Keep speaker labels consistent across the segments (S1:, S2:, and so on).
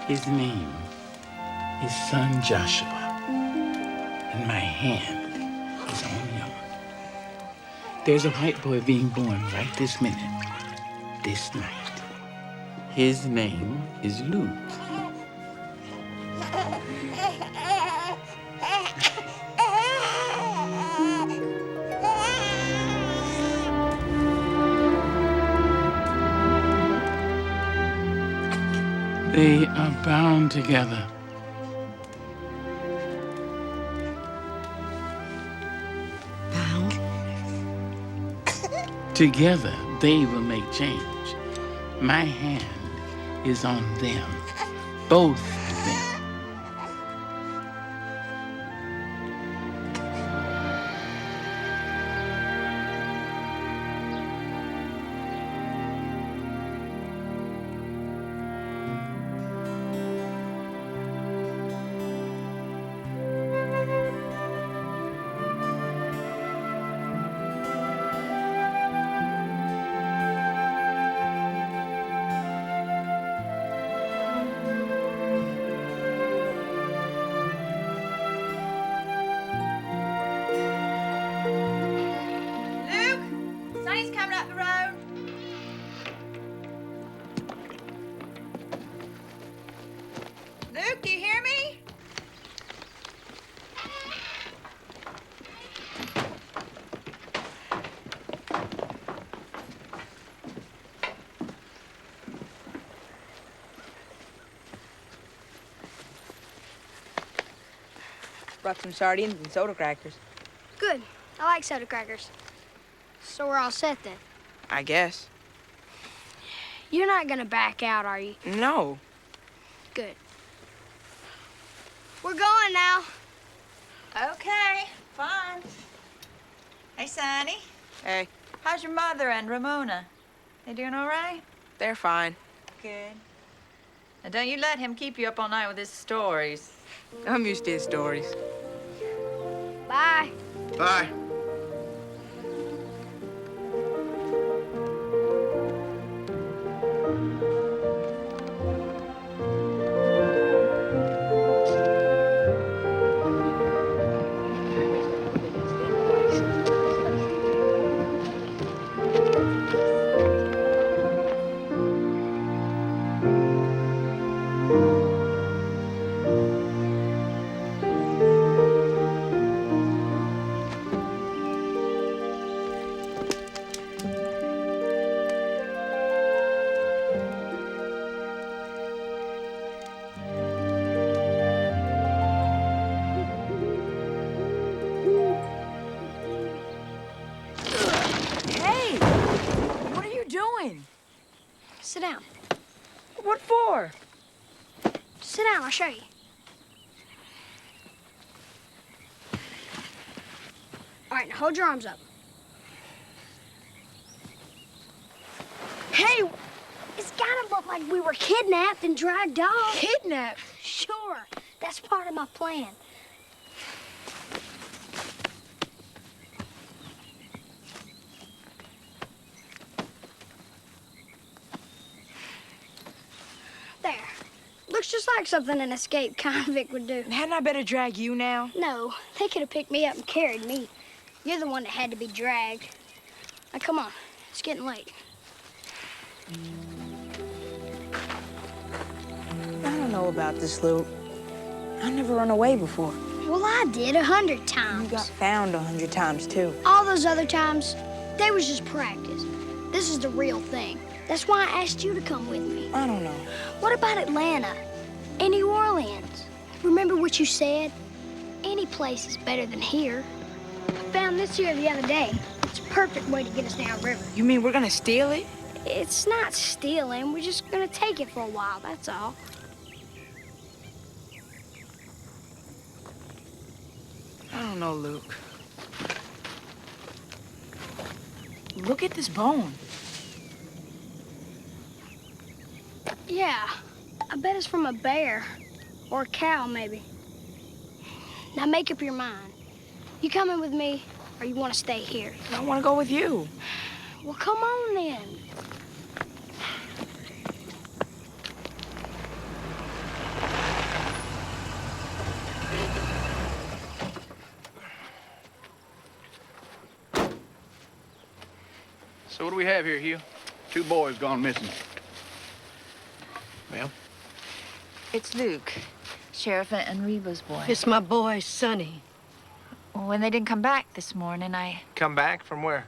S1: His name is son Joshua, and my hand is on him. There's a white boy being born right this minute, this night. His name is Luke. They are bound together.
S2: Bound?
S1: Together, they will make change. My hand is on them, both of them.
S3: Sonny's coming up the road. Luke, do you hear me?
S4: Brought some sardines and soda crackers.
S2: Good. I like soda crackers. So we're all set then.
S4: I guess.
S2: You're not gonna back out, are you?
S4: No.
S2: Good. We're going now.
S3: Okay, fine. Hey, Sonny.
S4: Hey,
S3: How's your mother and Ramona? They doing all right?
S4: they're fine.
S3: Good. Now, don't you let him keep you up all night with his stories.
S4: I'm used to his stories.
S2: Bye.
S5: Bye.
S3: Hey! What are you doing?
S2: Sit down.
S3: What for?
S2: Sit down, I'll show you. All right, now hold your arms up. Hey, it's gotta look like we were kidnapped and dragged off.
S3: Kidnapped?
S2: Sure, that's part of my plan. There. Looks just like something an escaped convict would do.
S3: Hadn't I better drag you now?
S2: No, they could have picked me up and carried me. You're the one that had to be dragged. Now, come on. It's getting late.
S4: I don't know about this, Luke. I never run away before.
S2: Well, I did 100
S4: You
S2: times.
S4: got found 100 times, too.
S2: All those other times, they was just practice. This is the real thing. That's why I asked you to come with me.
S4: I don't know.
S2: What about Atlanta and New Orleans? Remember what you said? Any place is better than here. I found this here the other day. It's a perfect way to get us downriver.
S4: You mean we're gonna steal it?
S2: It's not stealing. We're just gonna take it for a while, that's all.
S4: I don't know, Luke. Look at this bone.
S2: Yeah, I bet it's from a bear or a cow, maybe. Now make up your mind. You coming with me, or you want to stay here?
S4: I want to go with you.
S2: Well, come on then.
S5: we have here, Hugh?
S6: 2 boys gone missing.
S5: Well?
S3: It's Luke, Sheriff and Reba's boy.
S7: It's my boy, Sonny.
S3: When they didn't come back this morning,
S5: Come back from where?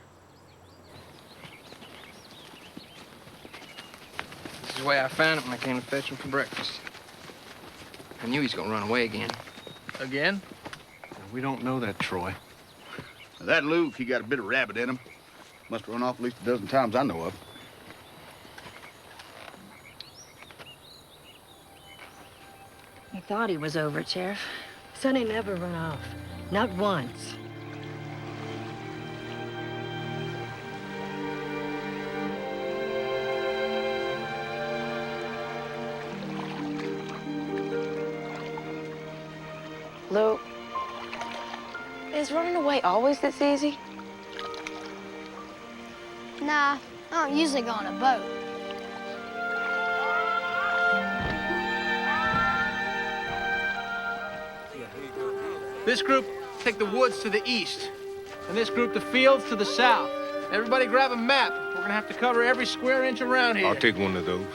S8: This is the way I found him when I came to fetch him for breakfast. I knew he's gonna run away again.
S5: Again?
S6: We don't know that, Troy. That Luke, he got a bit of rabbit in him. Must run off at least a dozen times I know of.
S3: I thought he was over it, Sheriff.
S7: Sonny never run off. Not once.
S4: Luke, is running away always this easy?
S2: Nah, I don't usually go on a boat.
S5: This group take the woods to the east, and this group the fields to the south. Everybody grab a map. We're gonna have to cover every square inch around here.
S9: I'll take one of those.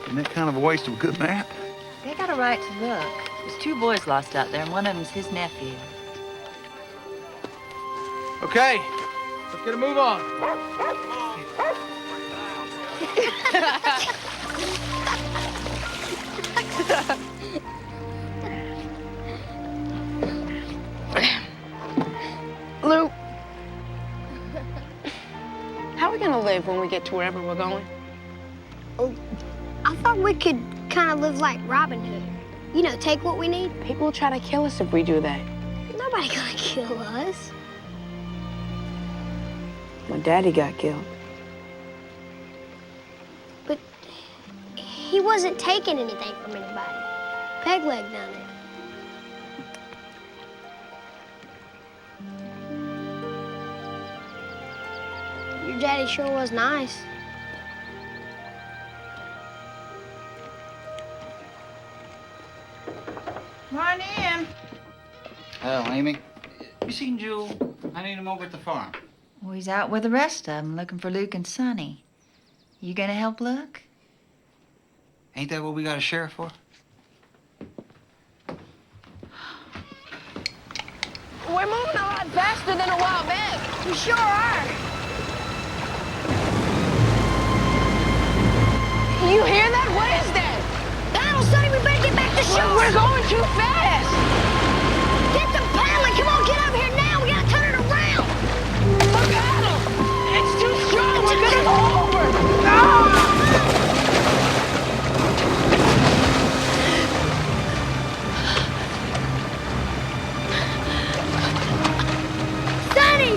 S6: Isn't that kind of a waste of a good map?
S3: They got a right to look. There's 2 boys lost out there, and one of them's his nephew.
S5: Okay, let's get a move on.
S4: Luke, how are we gonna live when we get to wherever we're going?
S2: I thought we could kind of live like Robin Hood. You know, take what we need.
S4: People will try to kill us if we do that.
S2: Nobody gonna kill us.
S4: My daddy got killed.
S2: But he wasn't taking anything from anybody. Pegleg done it. Your daddy sure was nice.
S3: Come on in.
S10: Hello, Amy. You seen Jewel? I need him over at the farm.
S3: Well, he's out with the rest of them, looking for Luke and Sonny. You gonna help Luke?
S10: Ain't that what we got a sheriff for?
S4: We're moving a lot faster than a while back.
S2: We sure are.
S4: You hear that? What is that?
S2: Donald, Sonny, we better get back to shore.
S4: We're going too fast.
S2: Get the paddling. Come on, get over here now. We gotta turn it around.
S4: The paddle. It's too strong. We're gonna go over.
S2: Sonny!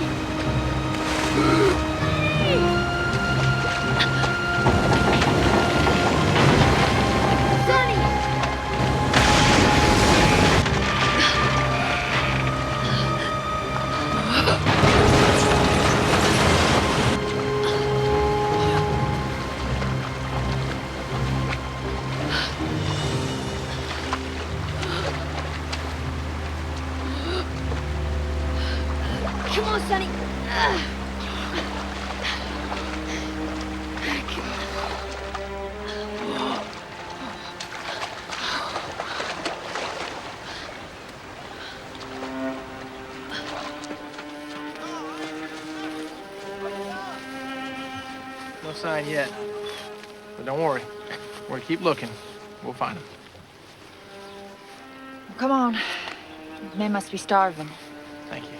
S2: Sonny! Come on, Sonny.
S5: No sign yet. But don't worry. We're gonna keep looking. We'll find him.
S3: Well, come on. The men must be starving.
S5: Thank you.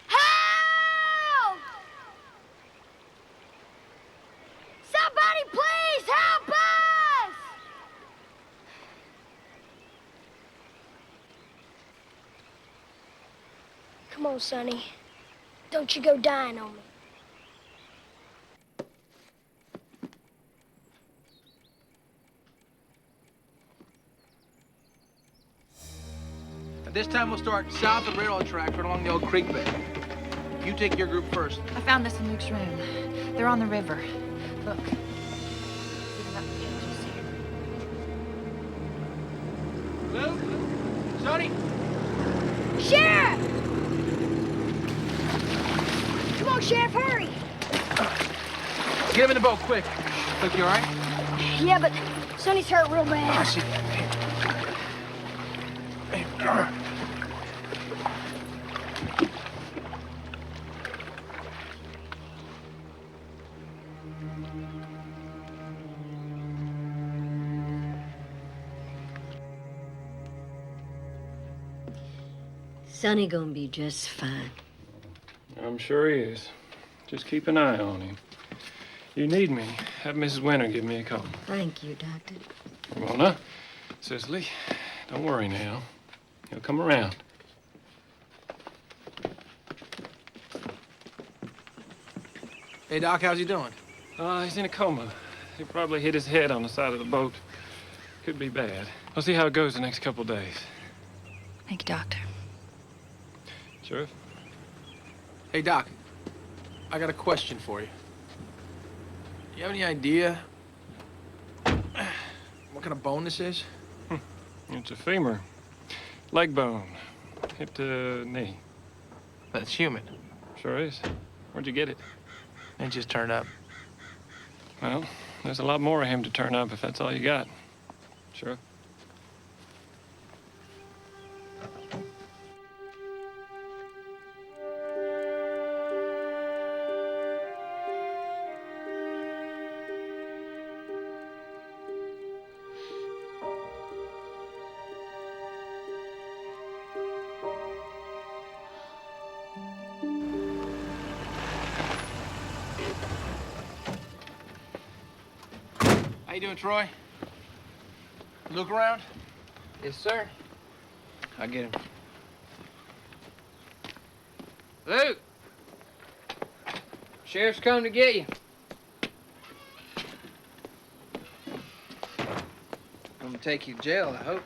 S2: Help! Somebody please help us! Come on, Sonny. Don't you go dying on me.
S5: This time we'll start south of railroad tracks right along the old creek bed. You take your group first.
S3: I found this in Luke's room. They're on the river. Look. Even up the edges here.
S5: Luke? Sonny?
S2: Sheriff! Come on, Sheriff, hurry.
S5: Get him in the boat, quick. Luke, you all right?
S2: Yeah, but Sonny's hurt real bad.
S5: I see. Hey, come on.
S7: Sonny gonna be just fine.
S9: I'm sure he is. Just keep an eye on him. You need me, have Mrs. Winter give me a call.
S7: Thank you, Doctor.
S9: Mona, Cicely, don't worry now. He'll come around.
S5: Hey, Doc, how's he doing?
S9: He's in a coma. He probably hit his head on the side of the boat. Could be bad. We'll see how it goes the next couple days.
S3: Thank you, Doctor.
S9: Sheriff?
S5: Hey, Doc, I got a question for you. You have any idea what kind of bone this is?
S9: It's a femur. Leg bone. Hip to knee.
S5: That's human.
S9: Sure is. Where'd you get it?
S5: It just turned up.
S9: Well, there's a lot more of him to turn up if that's all you got. Sure.
S5: How you doing, Troy? Look around?
S8: Yes, sir. I'll get him. Luke! Sheriff's come to get you. I'm gonna take you to jail, I hope.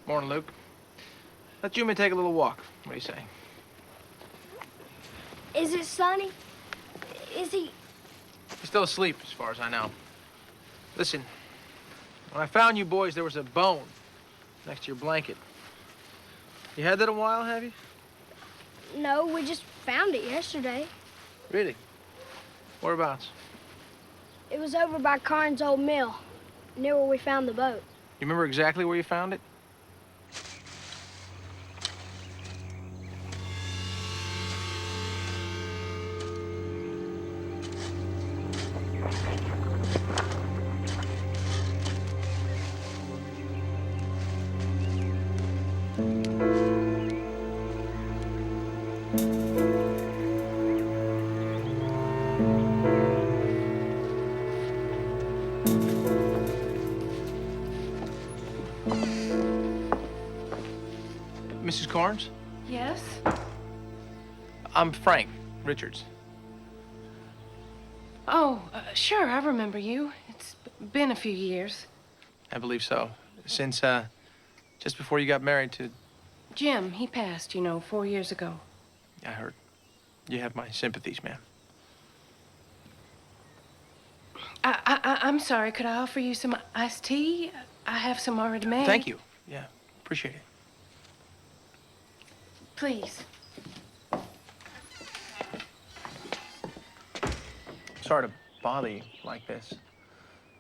S5: Morning, Luke. Let you and me take a little walk. What do you say?
S2: Is it Sonny? Is he...
S5: He's still asleep, as far as I know. Listen, when I found you boys, there was a bone next to your blanket. You had that a while, have you?
S2: No, we just found it yesterday.
S5: Really? Whereabouts?
S2: It was over by Karn's old mill, near where we found the boat.
S5: You remember exactly where you found it? Mrs. Carnes?
S7: Yes?
S5: I'm Frank Richards.
S11: Oh, sure, I remember you. It's been a few years.
S5: I believe so. Since, just before you got married to...
S11: Jim, he passed, you know, 4 years ago.
S5: I heard. You have my sympathies, ma'am.
S11: I'm sorry, could I offer you some iced tea? I have some already made.
S5: Thank you. Yeah, appreciate it.
S11: Please.
S5: Sorry to bother you like this.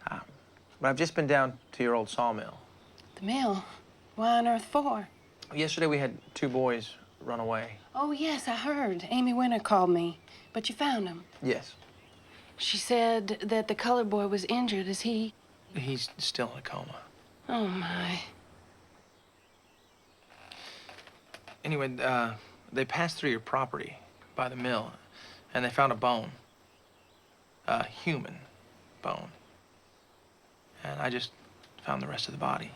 S5: But I've just been down to your old sawmill.
S11: The mill? Why on earth for?
S5: Yesterday we had 2 boys run away.
S11: Oh, yes, I heard. Amy Winter called me. But you found him.
S5: Yes.
S11: She said that the colored boy was injured. Is he?
S5: He's still in a coma.
S11: Oh, my.
S5: Anyway, they passed through your property by the mill, and they found a bone. A human bone. And I just found the rest of the body.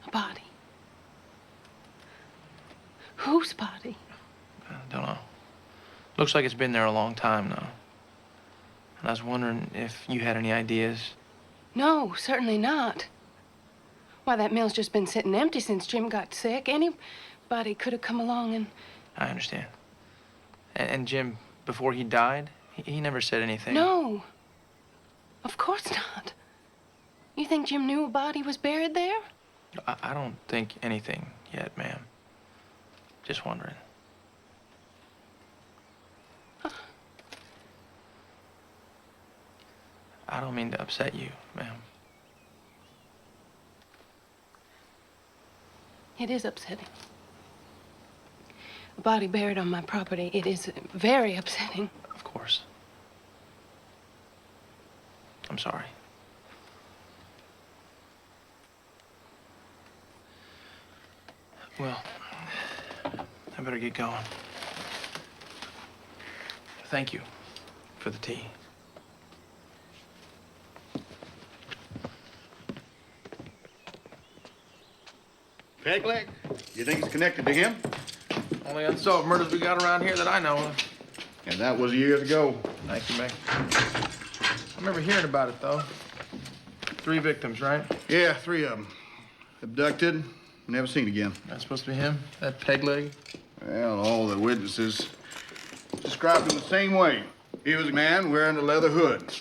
S11: A body? Whose body?
S5: I don't know. Looks like it's been there a long time now. And I was wondering if you had any ideas.
S11: No, certainly not. Why, that mill's just been sitting empty since Jim got sick. Anybody could have come along and...
S5: I understand. And Jim, before he died, he never said anything.
S11: No. Of course not. You think Jim knew a body was buried there?
S5: I don't think anything yet, ma'am. Just wondering. I don't mean to upset you, ma'am.
S11: It is upsetting. A body buried on my property, it is very upsetting.
S5: Of course. I'm sorry. Well, I better get going. Thank you for the tea.
S6: Pegleg? You think it's connected to him?
S5: Only unsolved murders we got around here that I know of.
S6: And that was years ago.
S5: Thank you, Mac. I remember hearing about it, though. 3 victims, right?
S6: Yeah, 3 of them. Abducted, never seen again.
S5: That's supposed to be him? That peg leg?
S6: Well, all the witnesses described him the same way. He was a man wearing a leather hood.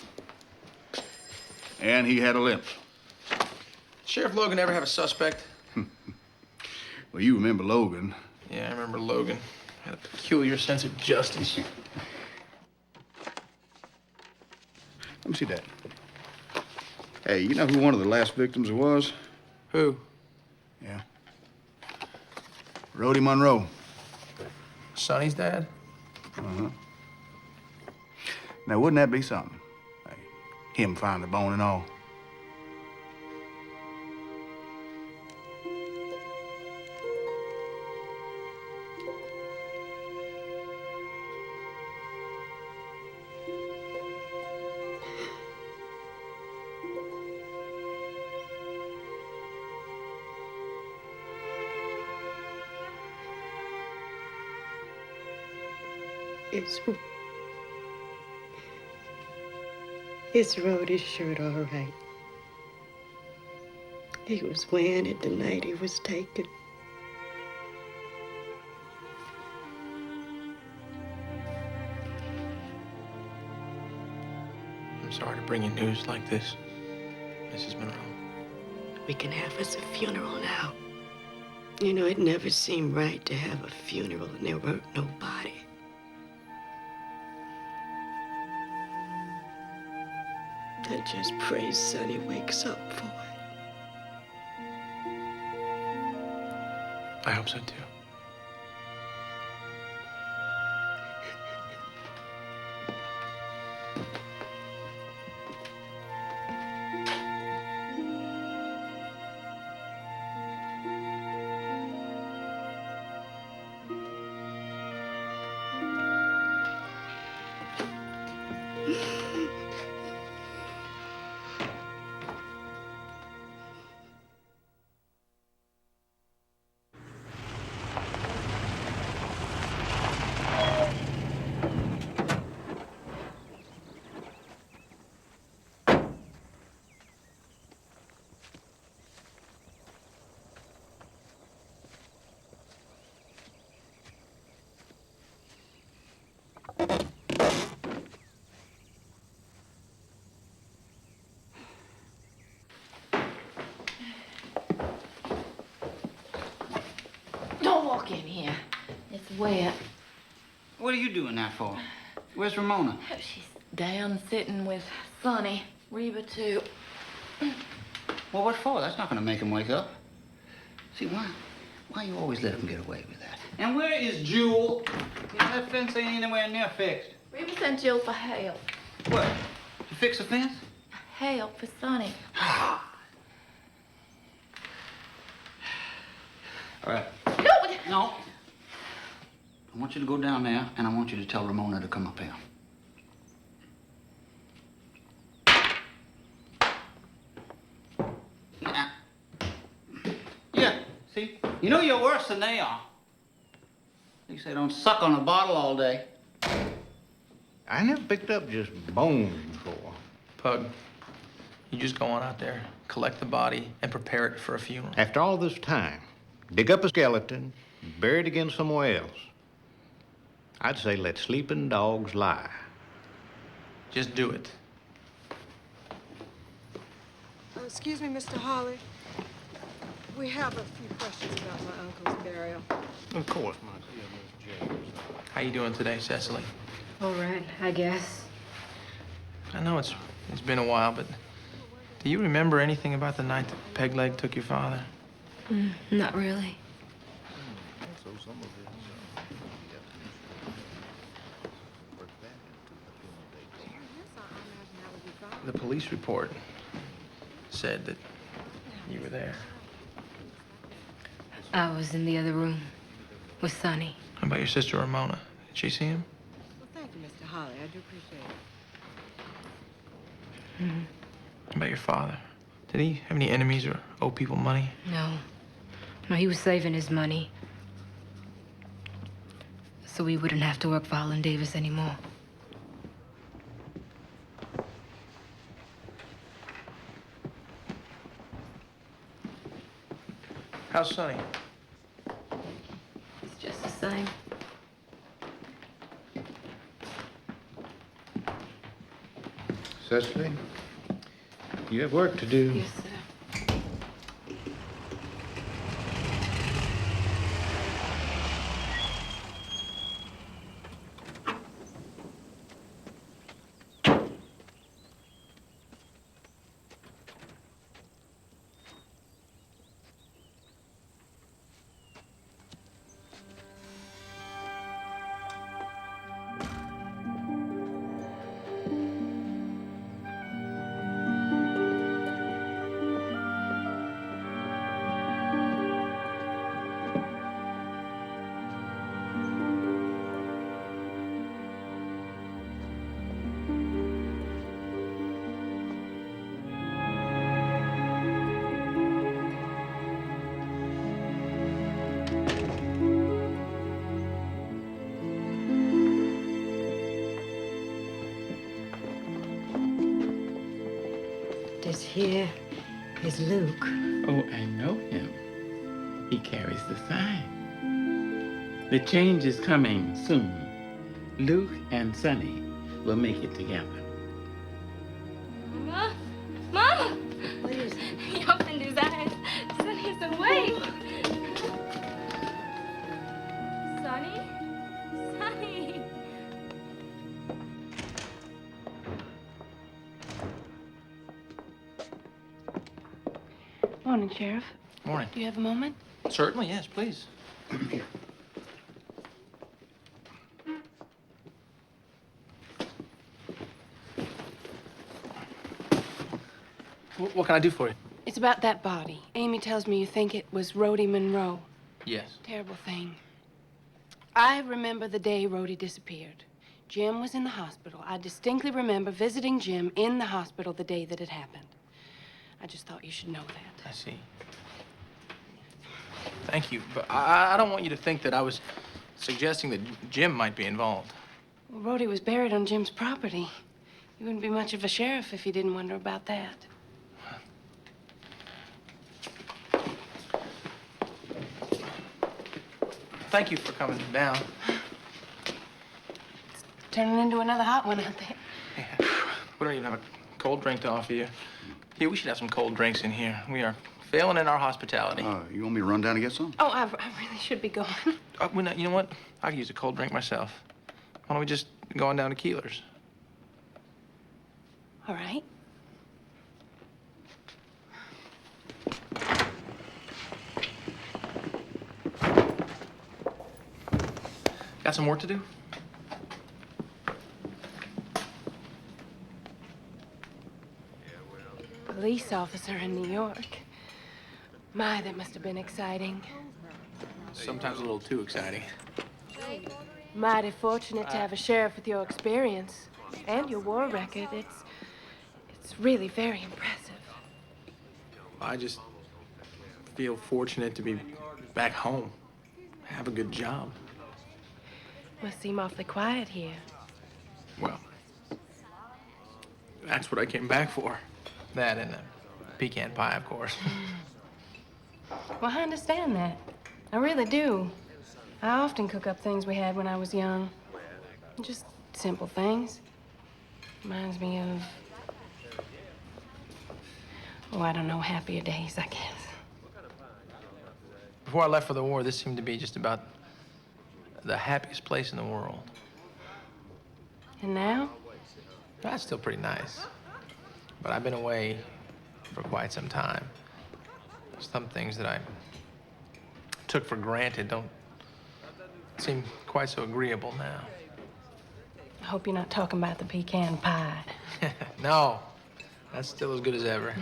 S6: And he had a limp.
S5: Sheriff Logan ever have a suspect?
S6: Well, you remember Logan.
S5: Yeah, I remember Logan. Had a peculiar sense of justice.
S6: Let me see that. Hey, you know who one of the last victims was?
S5: Who?
S6: Yeah. Rhodey Monroe.
S5: Sonny's dad?
S6: Uh-huh. Now, wouldn't that be something? Hey, him find the bone and all.
S7: It's Rhodey's shirt, all right. He was wearing it the night he was taken.
S5: I'm sorry to bring you news like this, Mrs. Monroe.
S7: We can have us a funeral now. You know, it never seemed right to have a funeral and there weren't no body. I just pray Sonny wakes up for it.
S5: I hope so, too.
S3: Don't walk in here. It's wet.
S10: What are you doing that for? Where's Ramona?
S3: She's down sitting with Sonny. Reba, too.
S10: Well, what for? That's not gonna make him wake up. See, why you always let him get away with that? And where is Jewel? You know, that fence ain't anywhere near fixed.
S3: Reba sent Jill for help.
S10: What? To fix the fence?
S3: Help for Sonny.
S10: All right. No. I want you to go down there, and I want you to tell Ramona to come up here. Yeah, see? You know you're worse than they are. At least they don't suck on a bottle all day.
S6: I never picked up just bones before.
S5: Pug, You just go on out there, collect the body, and prepare it for a funeral.
S12: After all this time, dig up a skeleton, bury it again somewhere else. I'd say let sleeping dogs lie.
S5: Just do it.
S13: Excuse me, Mr. Holly. We have a few questions about my uncle's burial.
S12: Of course, my dear Miss James.
S5: How you doing today, Cecily?
S3: All right, I guess.
S5: I know it's been a while, but do you remember anything about the night that Pegleg took your father?
S3: Not really.
S5: The police report said that you were there.
S3: I was in the other room with Sonny.
S5: How about your sister Ramona? Did she see him?
S13: Well, thank you, Mr. Holly. I do appreciate it.
S5: How about your father? Did he have any enemies or owe people money?
S3: No. No, he was saving his money. So we wouldn't have to work for Holland Davis anymore.
S5: How's Sonny?
S3: It's just the same.
S12: Cecily, you have work to do.
S3: Yes, sir.
S7: This here is Luke.
S1: Oh, I know him. He carries the sign. The change is coming soon. Luke and Sonny will make it together.
S2: Mama? Mama!
S7: What is it?
S2: He opened his eyes. Sonny's awake. Sonny? Sonny!
S11: Morning, Sheriff.
S5: Morning.
S11: Do you have a moment?
S5: Certainly, yes, please. What can I do for you?
S11: It's about that body. Amy tells me you think it was Rhodey Monroe.
S5: Yes.
S11: Terrible thing. I remember the day Rhodey disappeared. Jim was in the hospital. I distinctly remember visiting Jim in the hospital the day that it happened. I just thought you should know that.
S5: I see. Thank you, but I don't want you to think that I was suggesting that Jim might be involved.
S11: Well, Rhodey was buried on Jim's property. You wouldn't be much of a sheriff if you didn't wonder about that.
S5: Thank you for coming down.
S11: It's turning into another hot one out there.
S5: Yeah. We don't even have a cold drink to offer you. Here, we should have some cold drinks in here. We are failing in our hospitality.
S6: You want me to run down and get some?
S11: Oh, I really should be going.
S5: You know what? I could use a cold drink myself. Why don't we just go on down to Keeler's?
S11: All right.
S5: Got some work to do?
S11: Police officer in New York. My, that must have been exciting.
S5: Sometimes a little too exciting.
S11: Mighty fortunate to have a sheriff with your experience and your war record. It's really very impressive.
S5: I just feel fortunate to be back home, have a good job.
S11: Must seem awfully quiet here.
S5: Well, that's what I came back for. That and a pecan pie, of course.
S11: Well, I understand that. I really do. I often cook up things we had when I was young. Just simple things. Reminds me of, oh, I don't know, happier days, I guess.
S5: Before I left for the war, this seemed to be just about the happiest place in the world.
S11: And now?
S5: That's still pretty nice. But I've been away for quite some time. Some things that I took for granted don't seem quite so agreeable now.
S11: I hope you're not talking about the pecan pie.
S5: No, that's still as good as ever.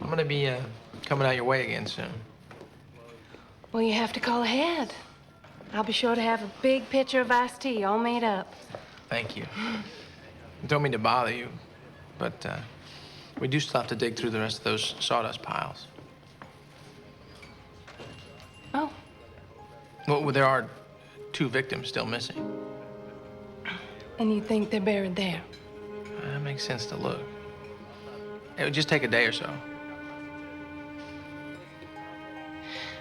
S5: I'm gonna be coming out your way again soon.
S11: Well, you have to call ahead. I'll be sure to have a big pitcher of iced tea all made up.
S5: Thank you. I don't mean to bother you, but we do still have to dig through the rest of those sawdust piles.
S11: Oh.
S5: Well, there are 2 victims still missing.
S11: And you think they're buried there?
S5: That makes sense to look. It would just take a day or so.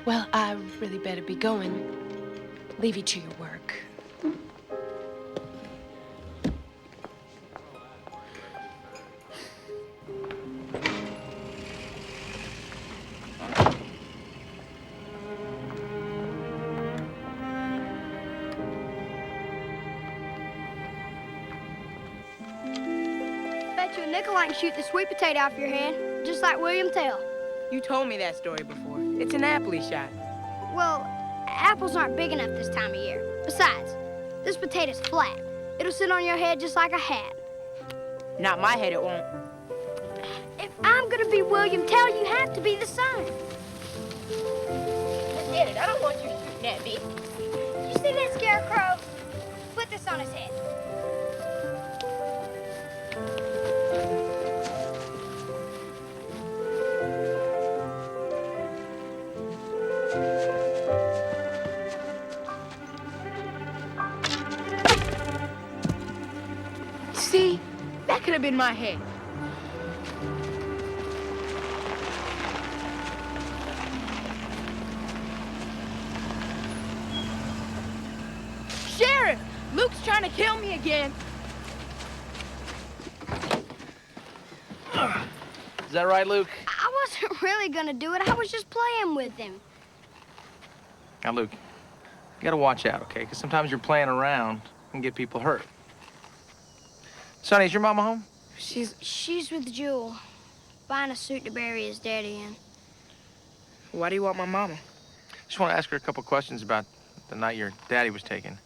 S11: Well, I really better be going. Leave you to your work.
S2: Bet you a nickel I can shoot the sweet potato off your hand, just like William Tell.
S4: You told me that story before. It's an apple he shot.
S2: Well, apples aren't big enough this time of year. Besides, this potato's flat. It'll sit on your head just like a hat.
S4: Not my head, it won't.
S2: If I'm gonna be William Tell, you have to be the son.
S4: Forget it. I don't want you shooting at me.
S2: You see that scarecrow? Put this on his head.
S4: See? That could have been my head. Sheriff! Luke's trying to kill me again.
S5: Is that right, Luke?
S2: I wasn't really gonna do it. I was just playing with him.
S5: Now, Luke, you gotta watch out, okay? Because sometimes you're playing around and get people hurt. Sonny, is your mama home?
S2: She's with Jewel, buying a suit to bury his daddy in.
S4: Why do you want my mama?
S5: Just want to ask her a couple questions about the night your daddy was taken.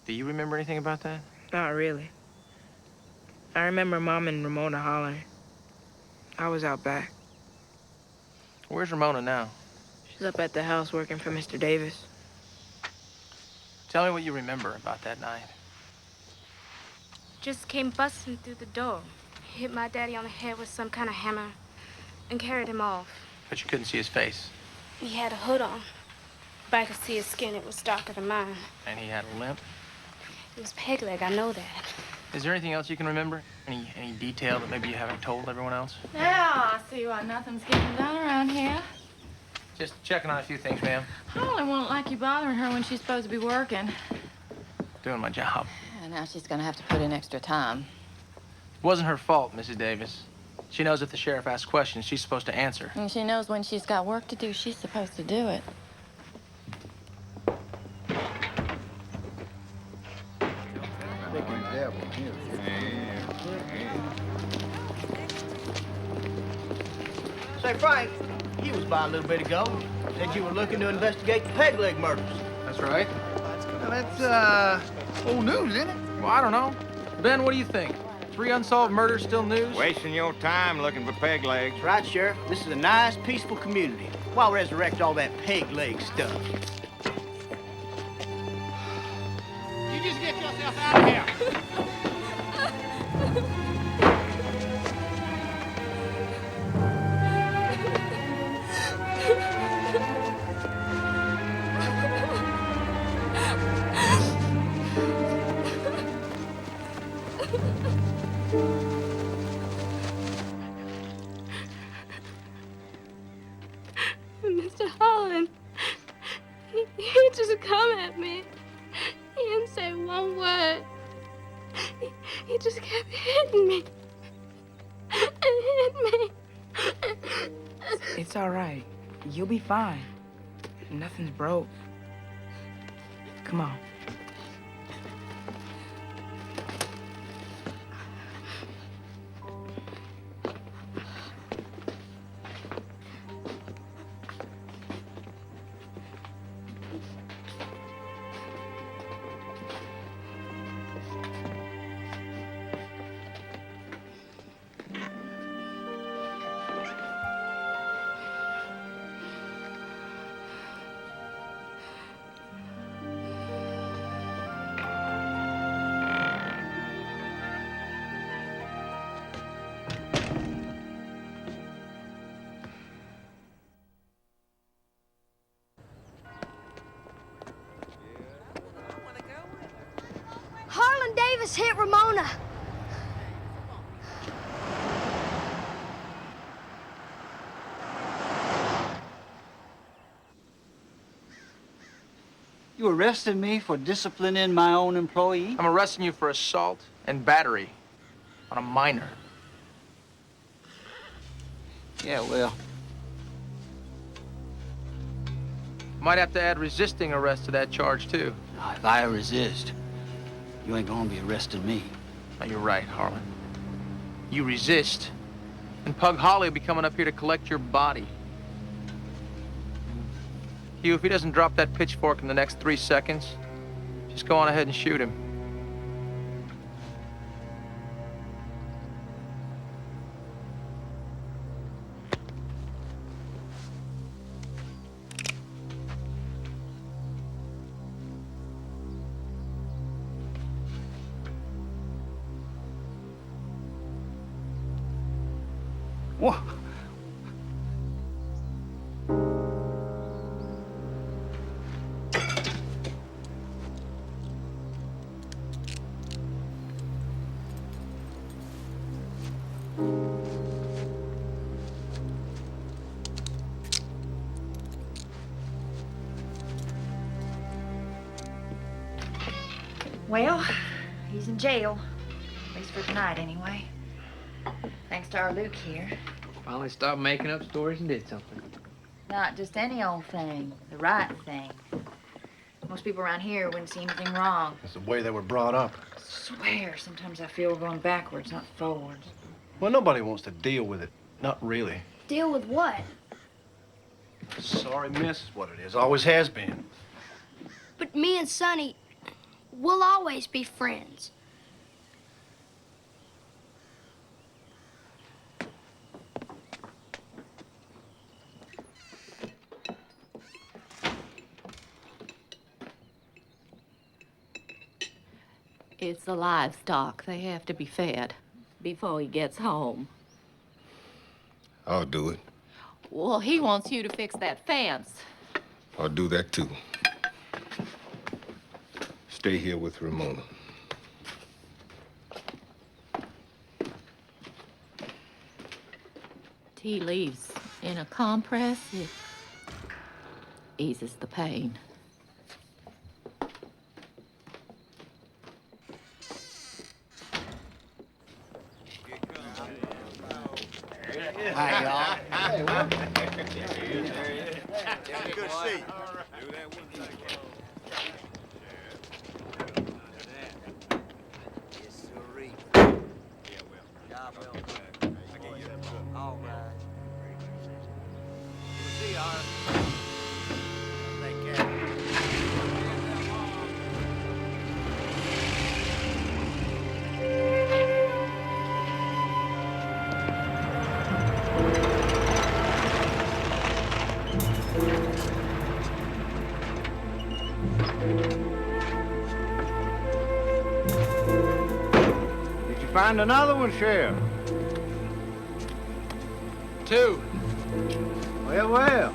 S5: Do you remember anything about that?
S4: Not really. I remember Mom and Ramona hollering. I was out back.
S5: Where's Ramona now?
S4: She's up at the house working for Mr. Davis.
S5: Tell me what you remember about that night.
S14: Just came busting through the door. Hit my daddy on the head with some kind of hammer and carried him off.
S5: But you couldn't see his face.
S14: He had a hood on. But I could see his skin. It was darker than mine.
S5: And he had a limp.
S14: It was peg leg. I know that.
S5: Is there anything else you can remember? Any detail that maybe you haven't told everyone else?
S3: Now I see why nothing's getting done around here.
S5: Just checking on a few things, ma'am.
S3: Holly won't like you bothering her when she's supposed to be working.
S5: Doing my job.
S3: And now she's gonna have to put in extra time.
S5: It wasn't her fault, Mrs. Davis. She knows if the sheriff asks questions, she's supposed to answer.
S3: And she knows when she's got work to do, she's supposed to do it.
S10: Say, Frank, you was by a little bit ago. Said you were looking to investigate the peg leg murders.
S5: That's right.
S6: Now, that's, old news, isn't it?
S5: Well, I don't know. Ben, what do you think? 3 unsolved murders still news?
S12: Wasting your time looking for peg legs.
S10: That's right, Sheriff. This is a nice, peaceful community. Why resurrect all that peg leg stuff?
S6: You just get yourself out of here.
S14: Mr. Holland, he just come at me. He didn't say one word. He just kept hitting me. And hit me.
S4: It's all right. You'll be fine. Nothing's broke. Come on.
S2: Harlan Davis hit Ramona.
S10: You arrested me for disciplining my own employee?
S5: I'm arresting you for assault and battery on a minor.
S10: Yeah, well,
S5: Might have to add resisting arrest to that charge, too.
S10: if I resist, you ain't gonna be arresting me.
S5: Now, you're right, Harlan. You resist, and Pug Holly will be coming up here to collect your body. Hugh, if he doesn't drop that pitchfork in the next 3 seconds, just go on ahead and shoot him.
S10: What?
S3: Well, he's in jail. At least for tonight, anyway. Thanks to our Luke here.
S8: Finally stopped making up stories and did something.
S3: Not just any old thing, the right thing. Most people around here wouldn't see anything wrong.
S12: It's the way they were brought up.
S3: I swear, sometimes I feel we're going backwards, not forwards.
S12: Well, nobody wants to deal with it. Not really.
S2: Deal with what?
S12: Sorry, miss, is what it is. Always has been.
S2: But me and Sonny, we'll always be friends.
S15: It's the livestock. They have to be fed before he gets home.
S16: I'll do it.
S15: Well, he wants you to fix that fence.
S16: I'll do that too. Stay here with Ramona.
S15: Tea leaves in a compress. It eases the pain.
S10: Hi, y'all. Hey, what?
S6: Good to see you.
S10: All right. See you, Take care.
S12: Did you find another one, Sheriff?
S5: 2.
S12: Well, well.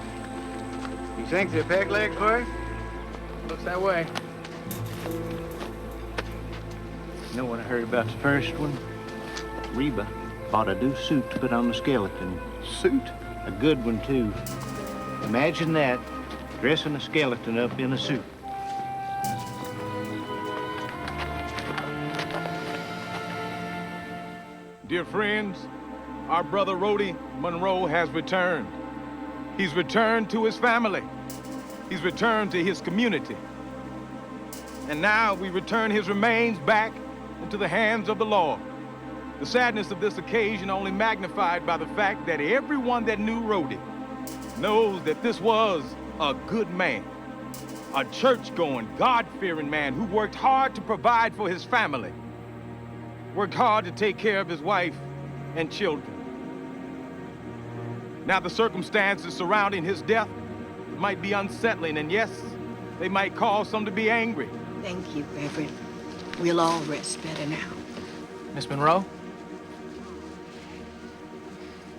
S12: You think they're peg leg first?
S5: Looks that way.
S10: You know what I heard about the first one? Reba bought a new suit to put on the skeleton.
S12: Suit?
S10: A good one, too.
S12: Imagine that, dressing a skeleton up in a suit.
S17: Dear friends, our brother Rhodey Monroe has returned. He's returned to his family. He's returned to his community. And now we return his remains back into the hands of the law. The sadness of this occasion only magnified by the fact that everyone that knew Rhodey knows that this was a good man, a church-going, God-fearing man who worked hard to provide for his family, worked hard to take care of his wife and children. Now, the circumstances surrounding his death might be unsettling, and yes, they might cause some to be angry.
S7: Thank you, Reverend. We'll all rest better now.
S5: Miss Monroe?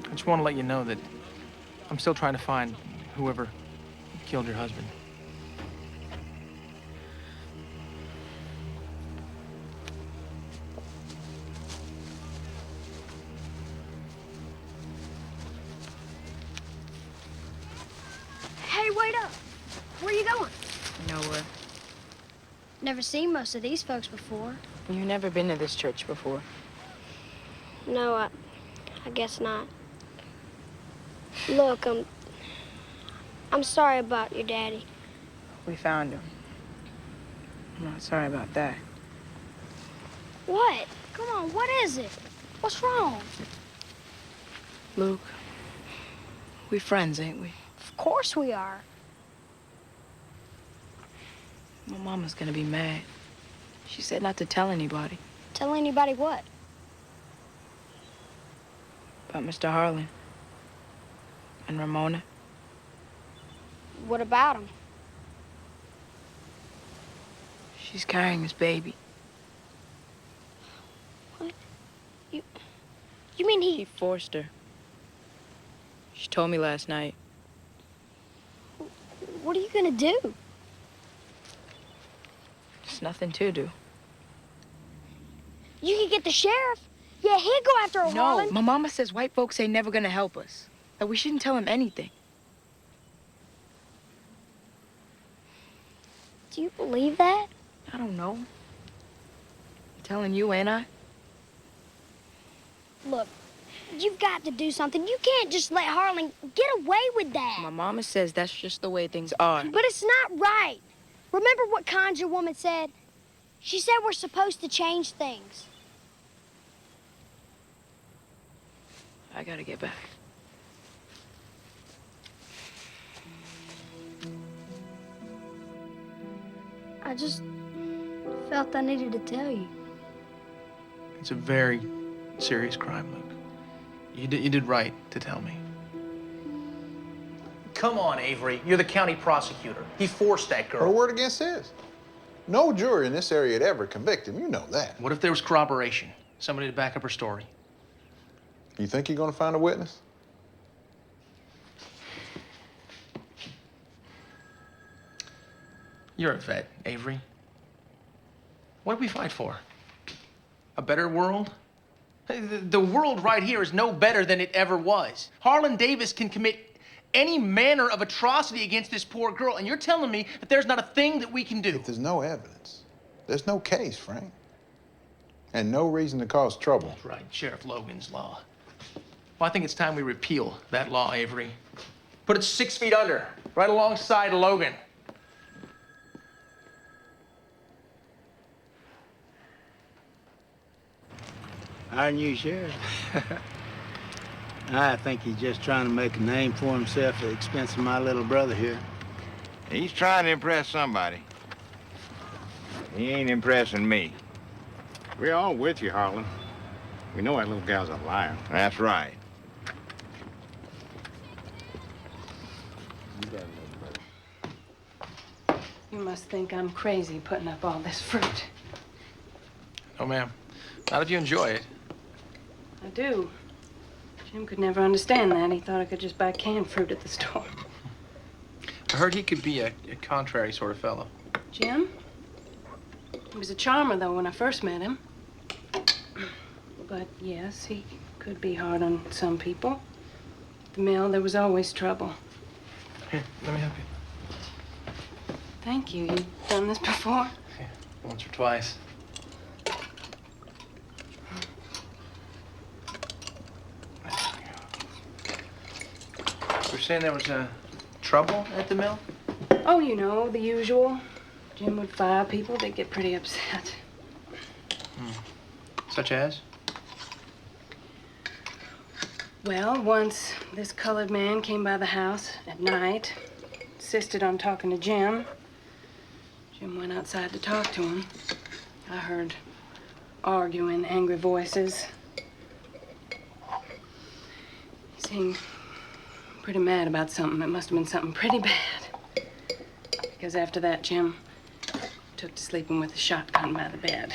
S5: I just want to let you know that I'm still trying to find whoever killed your husband.
S2: Hey, wait up. Where you going?
S4: Nowhere.
S2: Never seen most of these folks before.
S4: You've never been to this church before.
S2: No, I guess not. Look, I'm sorry about your daddy.
S4: We found him. I'm not sorry about that.
S2: What? Come on, what is it? What's wrong?
S4: Luke, we friends, ain't we?
S2: Of course we are.
S4: My mama's gonna be mad. She said not to tell anybody.
S2: Tell anybody what?
S4: About Mr. Harlan. And Ramona.
S2: What about him?
S4: She's carrying his baby.
S2: What? You mean
S4: He forced her. She told me last night.
S2: What are you gonna do?
S4: There's nothing to do.
S2: You can get the sheriff. Yeah, he'd go after her,
S4: No,
S2: Harlan.
S4: my mama says white folks ain't never gonna help us. That we shouldn't tell him anything.
S2: Do you believe that?
S4: I don't know. I'm telling you, ain't I?
S2: Look, you've got to do something. You can't just let Harlan get away with that.
S4: My mama says that's just the way things are.
S2: But it's not right. Remember what Conjure Woman said? She said we're supposed to change things.
S4: I gotta get back.
S2: I just felt I needed to tell you.
S5: It's a very serious crime, Luke. You did right to tell me.
S18: Come on, Avery. You're the county prosecutor. He forced that girl.
S19: Her word against his. No jury in this area would ever convict him. You know that.
S5: What if there was corroboration? Somebody to back up her story?
S19: You think you're going to find a witness?
S5: You're a vet, Avery. What did we fight for? A better world? The world right here is no better than it ever was. Harlan Davis can commit any manner of atrocity against this poor girl, and you're telling me that there's not a thing that we can do.
S19: If there's no evidence, there's no case, Frank. And no reason to cause trouble.
S5: That's right, Sheriff Logan's law. Well, I think it's time we repeal that law, Avery. Put it 6 feet under, right alongside Logan.
S10: Our new sheriff. I think he's just trying to make a name for himself at the expense of my little brother here.
S20: He's trying to impress somebody. He ain't impressing me.
S12: We're all with you, Harlan. We know that little gal's a liar.
S20: That's right.
S11: You must think I'm crazy putting up all this fruit.
S5: Oh, ma'am. How did you enjoy it?
S11: I do. Jim could never understand that. He thought I could just buy canned fruit at the store.
S5: I heard he could be a contrary sort of fellow.
S11: Jim? He was a charmer, though, when I first met him. But, yes, he could be hard on some people. At the mill, there was always trouble.
S5: Here, let me help you.
S11: Thank you. You've done this before?
S5: Yeah, once or twice. You're saying there was trouble at the mill?
S11: Oh, you know, the usual. Jim would fire people, they'd get pretty upset.
S5: Such as?
S11: Well, once this colored man came by the house at night, insisted on talking to Jim. Jim went outside to talk to him. I heard arguing, angry voices. He seemed pretty mad about something. It must have been something pretty bad. Because after that, Jim took to sleeping with a shotgun by the bed.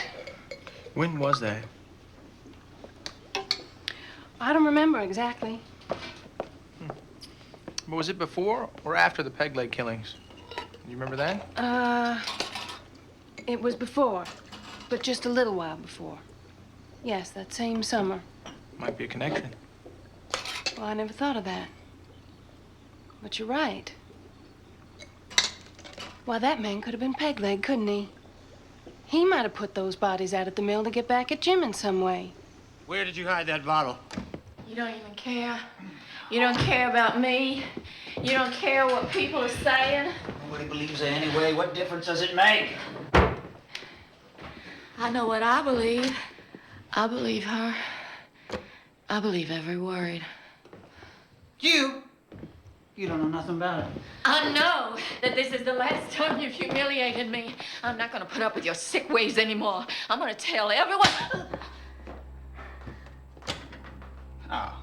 S5: When was that?
S11: I don't remember exactly.
S5: But was it before or after the peg leg killings? You remember that?
S11: It was before, but just a little while before. Yes, that same summer.
S5: Might be a connection.
S11: Well, I never thought of that. But you're right. Why, that man could have been peg leg, couldn't he? He might have put those bodies out at the mill to get back at Jim in some way.
S10: Where did you hide that bottle?
S15: You don't even care. You don't care about me. You don't care what people are saying.
S10: Nobody believes her anyway. What difference does it make?
S15: I know what I believe. I believe her. I believe every word.
S10: You? You don't know nothing about it.
S15: I know that this is the last time you've humiliated me. I'm not gonna put up with your sick ways anymore. I'm gonna tell everyone.
S10: Oh.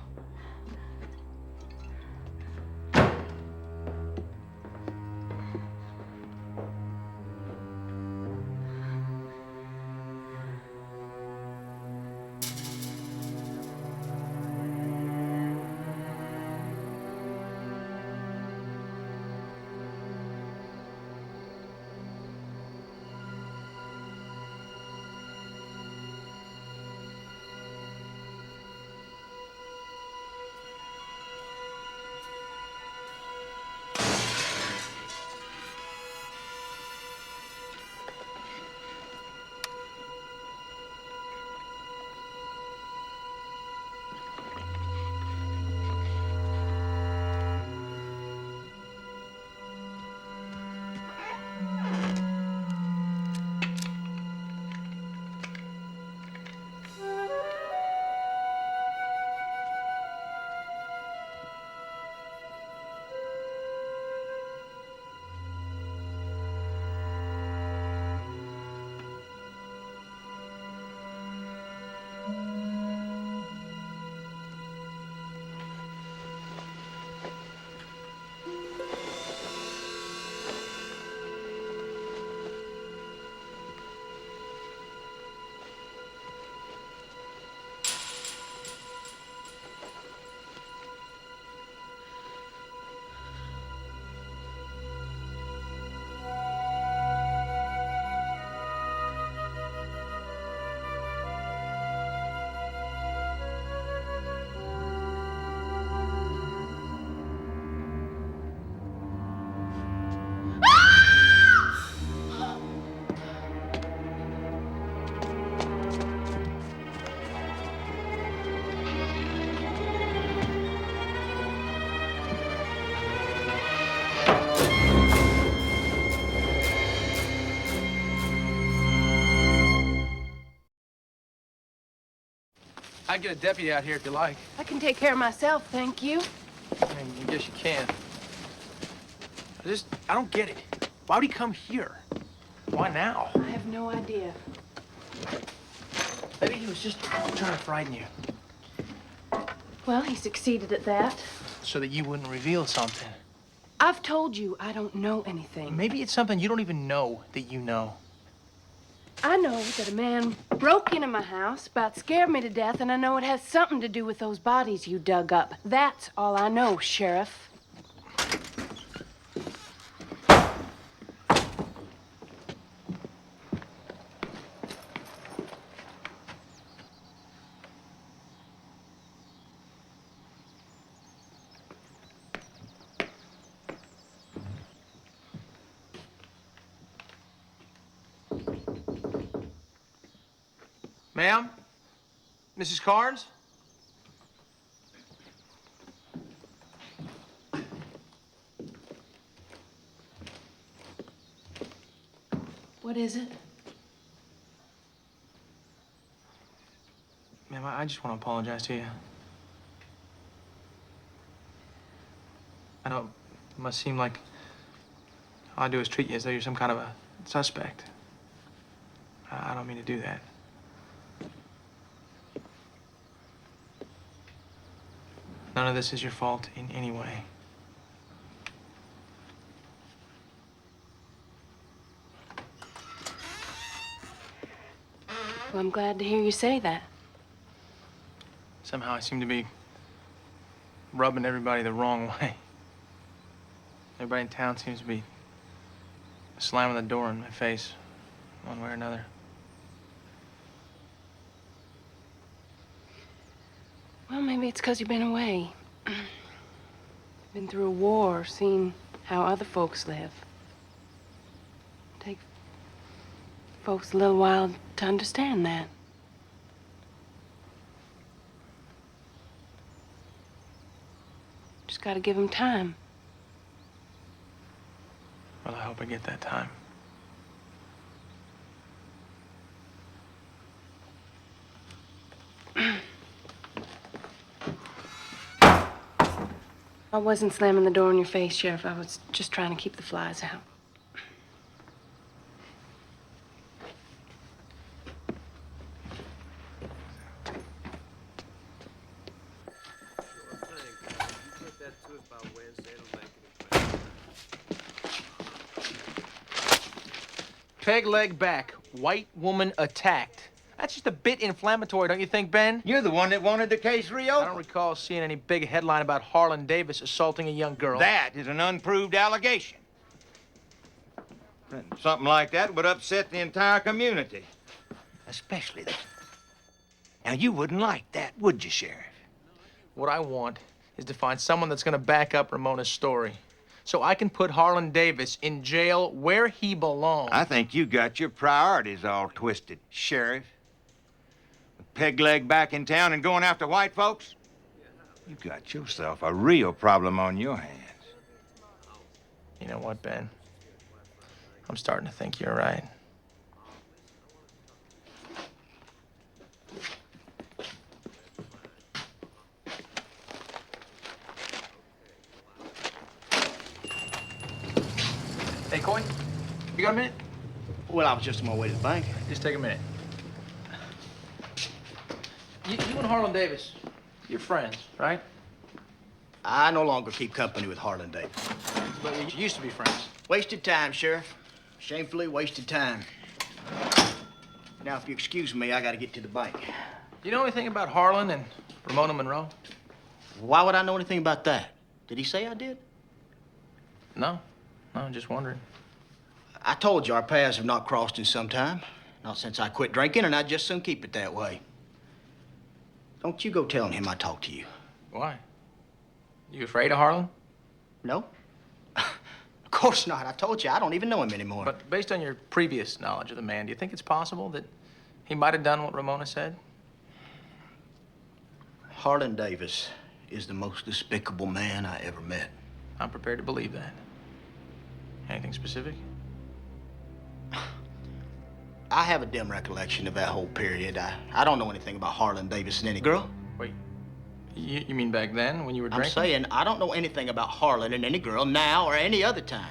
S5: I'd get a deputy out here if you like.
S11: I can take care of myself, thank you.
S5: I guess you can. I don't get it. Why would he come here? Why now?
S11: I have no idea.
S5: Maybe he was just trying to frighten you.
S11: Well, he succeeded at that.
S5: So that you wouldn't reveal something.
S11: I've told you I don't know anything.
S5: Maybe it's something you don't even know that you know.
S11: I know that a man broke into my house, about scared me to death, and I know it has something to do with those bodies you dug up. That's all I know, Sheriff.
S5: Ma'am? Mrs. Carnes?
S11: What is it?
S5: Ma'am, I just want to apologize to you. I know it must seem like all I do is treat you as though you're some kind of a suspect. I don't mean to do that. None of this is your fault in any way.
S11: Well, I'm glad to hear you say that.
S5: Somehow I seem to be rubbing everybody the wrong way. Everybody in town seems to be slamming the door in my face, one way or another.
S11: Well, maybe it's because you've been away. Been through a war, seen how other folks live. Take folks a little while to understand that. Just gotta give them time.
S5: Well, I hope I get that time.
S11: I wasn't slamming the door in your face, Sheriff. I was just trying to keep the flies out.
S5: Peg leg back. White woman attacked. That's just a bit inflammatory, don't you think, Ben?
S20: You're the one that wanted the case reopened.
S5: I don't recall seeing any big headline about Harlan Davis assaulting a young girl.
S20: That is an unproved allegation. Something like that would upset the entire community. Especially the... Now, you wouldn't like that, would you, Sheriff?
S5: What I want is to find someone that's gonna back up Ramona's story, so I can put Harlan Davis in jail where he belongs.
S20: I think you got your priorities all twisted, Sheriff. With Peg leg back in town and going after white folks, you got yourself a real problem on your hands.
S5: You know what, Ben? I'm starting to think you're right. Hey, Coy, you got a minute?
S10: Well, I was just on my way to the bank.
S5: Just take a minute. You and Harlan Davis, you're friends, right?
S10: I no longer keep company with Harlan Davis.
S5: But you used to be friends.
S10: Wasted time, Sheriff. Shamefully wasted time. Now, if you excuse me, I gotta get to the bank.
S5: Do you know anything about Harlan and Ramona Monroe?
S10: Why would I know anything about that? Did he say I did?
S5: No, I'm just wondering.
S10: I told you our paths have not crossed in some time. Not since I quit drinking, and I'd just soon keep it that way. Don't you go telling him I talked to you.
S5: Why? You afraid of Harlan?
S10: No. Of course not. I told you, I don't even know him anymore.
S5: But based on your previous knowledge of the man, do you think it's possible that he might have done what Ramona said?
S10: Harlan Davis is the most despicable man I ever met.
S5: I'm prepared to believe that. Anything specific?
S10: I have a dim recollection of that whole period. I don't know anything about Harlan Davis and any girl.
S5: Wait, you mean back then when you were drinking?
S10: I'm saying I don't know anything about Harlan and any girl now or any other time.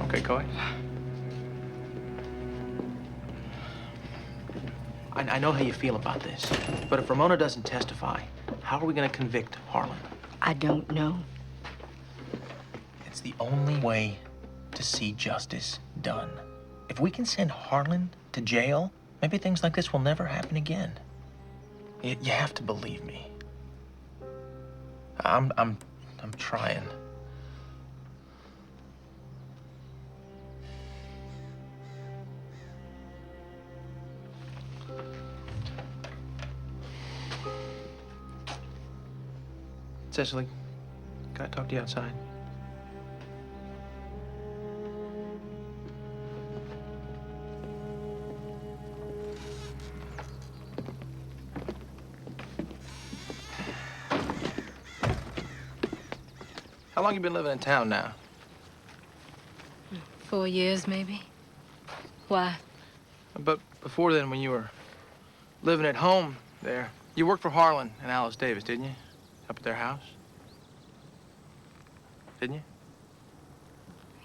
S5: Okay, Coy. I know how you feel about this, but if Ramona doesn't testify, how are we going to convict Harlan?
S7: I don't know.
S5: It's the only way to see justice done. If we can send Harlan to jail, maybe things like this will never happen again. You have to believe me. I'm trying. Cecily, can I talk to you outside? How long you been living in town now?
S15: 4 years, maybe. Why?
S5: But before then, when you were living at home there, you worked for Harlan and Alice Davis, didn't you? Up at their house? Didn't you?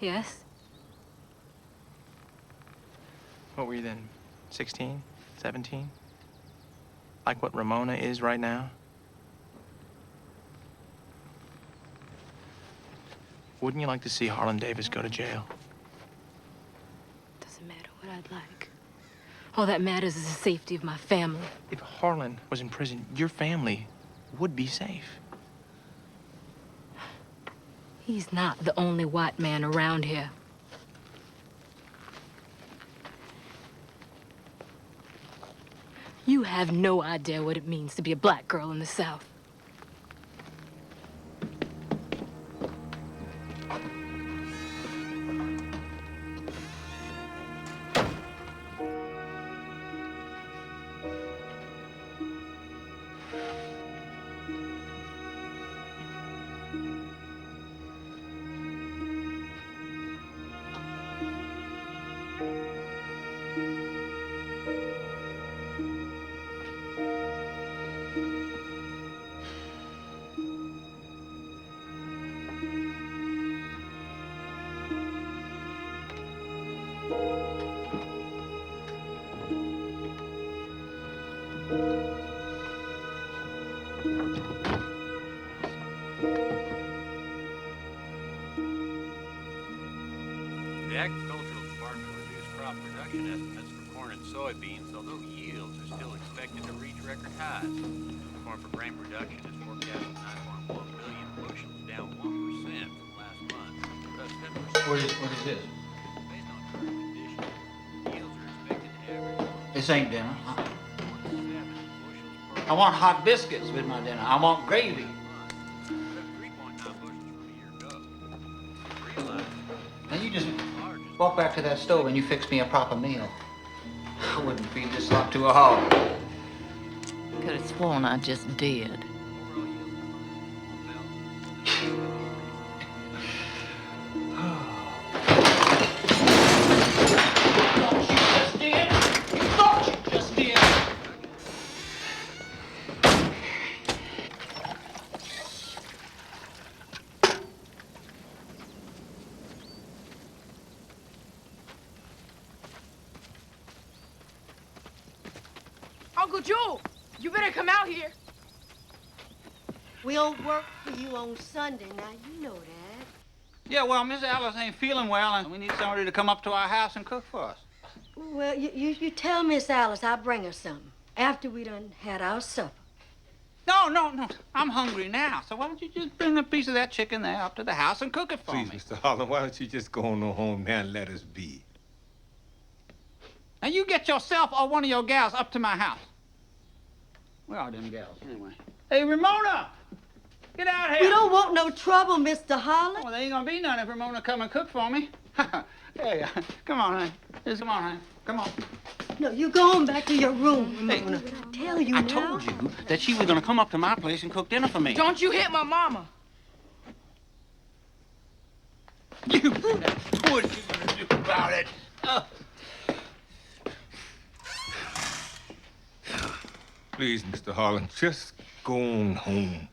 S15: Yes.
S5: What were you then, 16, 17? Like what Ramona is right now? Wouldn't you like to see Harlan Davis go to jail?
S15: Doesn't matter what I'd like. All that matters is the safety of my family.
S5: If Harlan was in prison, your family would be safe.
S15: He's not the only white man around here. You have no idea what it means to be a black girl in the South.
S12: The agricultural department reduced crop production estimates for corn and soybeans, although yields are still expected to reach record highs. Corn for grain production is forecast at 9.1 million bushels, down 1% from last month. That's 10%.
S10: What is this?
S12: Based on current conditions, yields are expected to average.
S10: This ain't dinner. I want hot biscuits with my dinner. I want gravy. Now you just walk back to that stove and you fix me a proper meal. I wouldn't feed this lot to a hog.
S15: Could have sworn I just did.
S4: Uncle Joel, you better come out here.
S21: We don't work for you on Sunday, now you know that.
S10: Yeah, well, Miss Alice ain't feeling well, and we need somebody to come up to our house and cook for us.
S21: Well, you tell Miss Alice I'll bring her something after we done had our supper.
S10: No. I'm hungry now, so why don't you just bring a piece of that chicken there up to the house and cook it for
S16: Please,
S10: me?
S16: Mr. Harlan, why don't you just go on home now and let us be?
S10: Now, you get yourself or one of your gals up to my house. Where are them gals, anyway? Hey, Ramona! Get out here!
S21: We don't want no trouble, Mr. Holland.
S10: Well, there ain't gonna be none if Ramona come and cook for me. Hey, come on, honey. Just come on, honey. Come on.
S21: No, you go on back to your room, Ramona.
S10: Hey,
S21: I tell you
S10: I
S21: now.
S10: told you that she was gonna come up to my place and cook dinner for me.
S4: Don't you hit my mama.
S10: You do that. What are you gonna do about it?
S16: Please, Mr. Harlan, just go on home.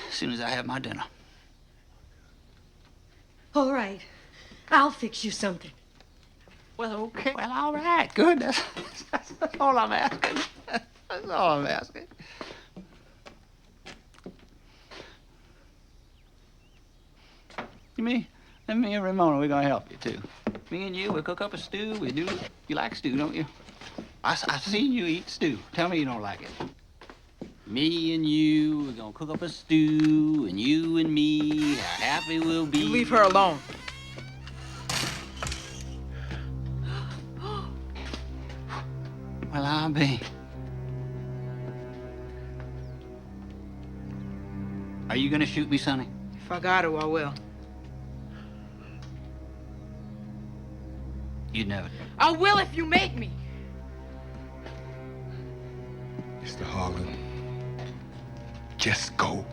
S10: As soon as I have my dinner.
S21: All right. I'll fix you something.
S10: Well, okay. Well, all right. Good. That's all I'm asking. That's all I'm asking. Me and Ramona, we're gonna help you, too. Me and you, we'll cook up a stew. We do. You like stew, don't you? I seen you eat stew. Tell me you don't like it. Me and you, we're gonna cook up a stew, and you and me, how happy we'll be.
S4: You leave her alone.
S10: Well, I'll be. Are you gonna shoot me, Sonny?
S4: If I got to, I will.
S10: You'd never.
S4: I will if you make me.
S16: Mr. Harlan.
S19: just go.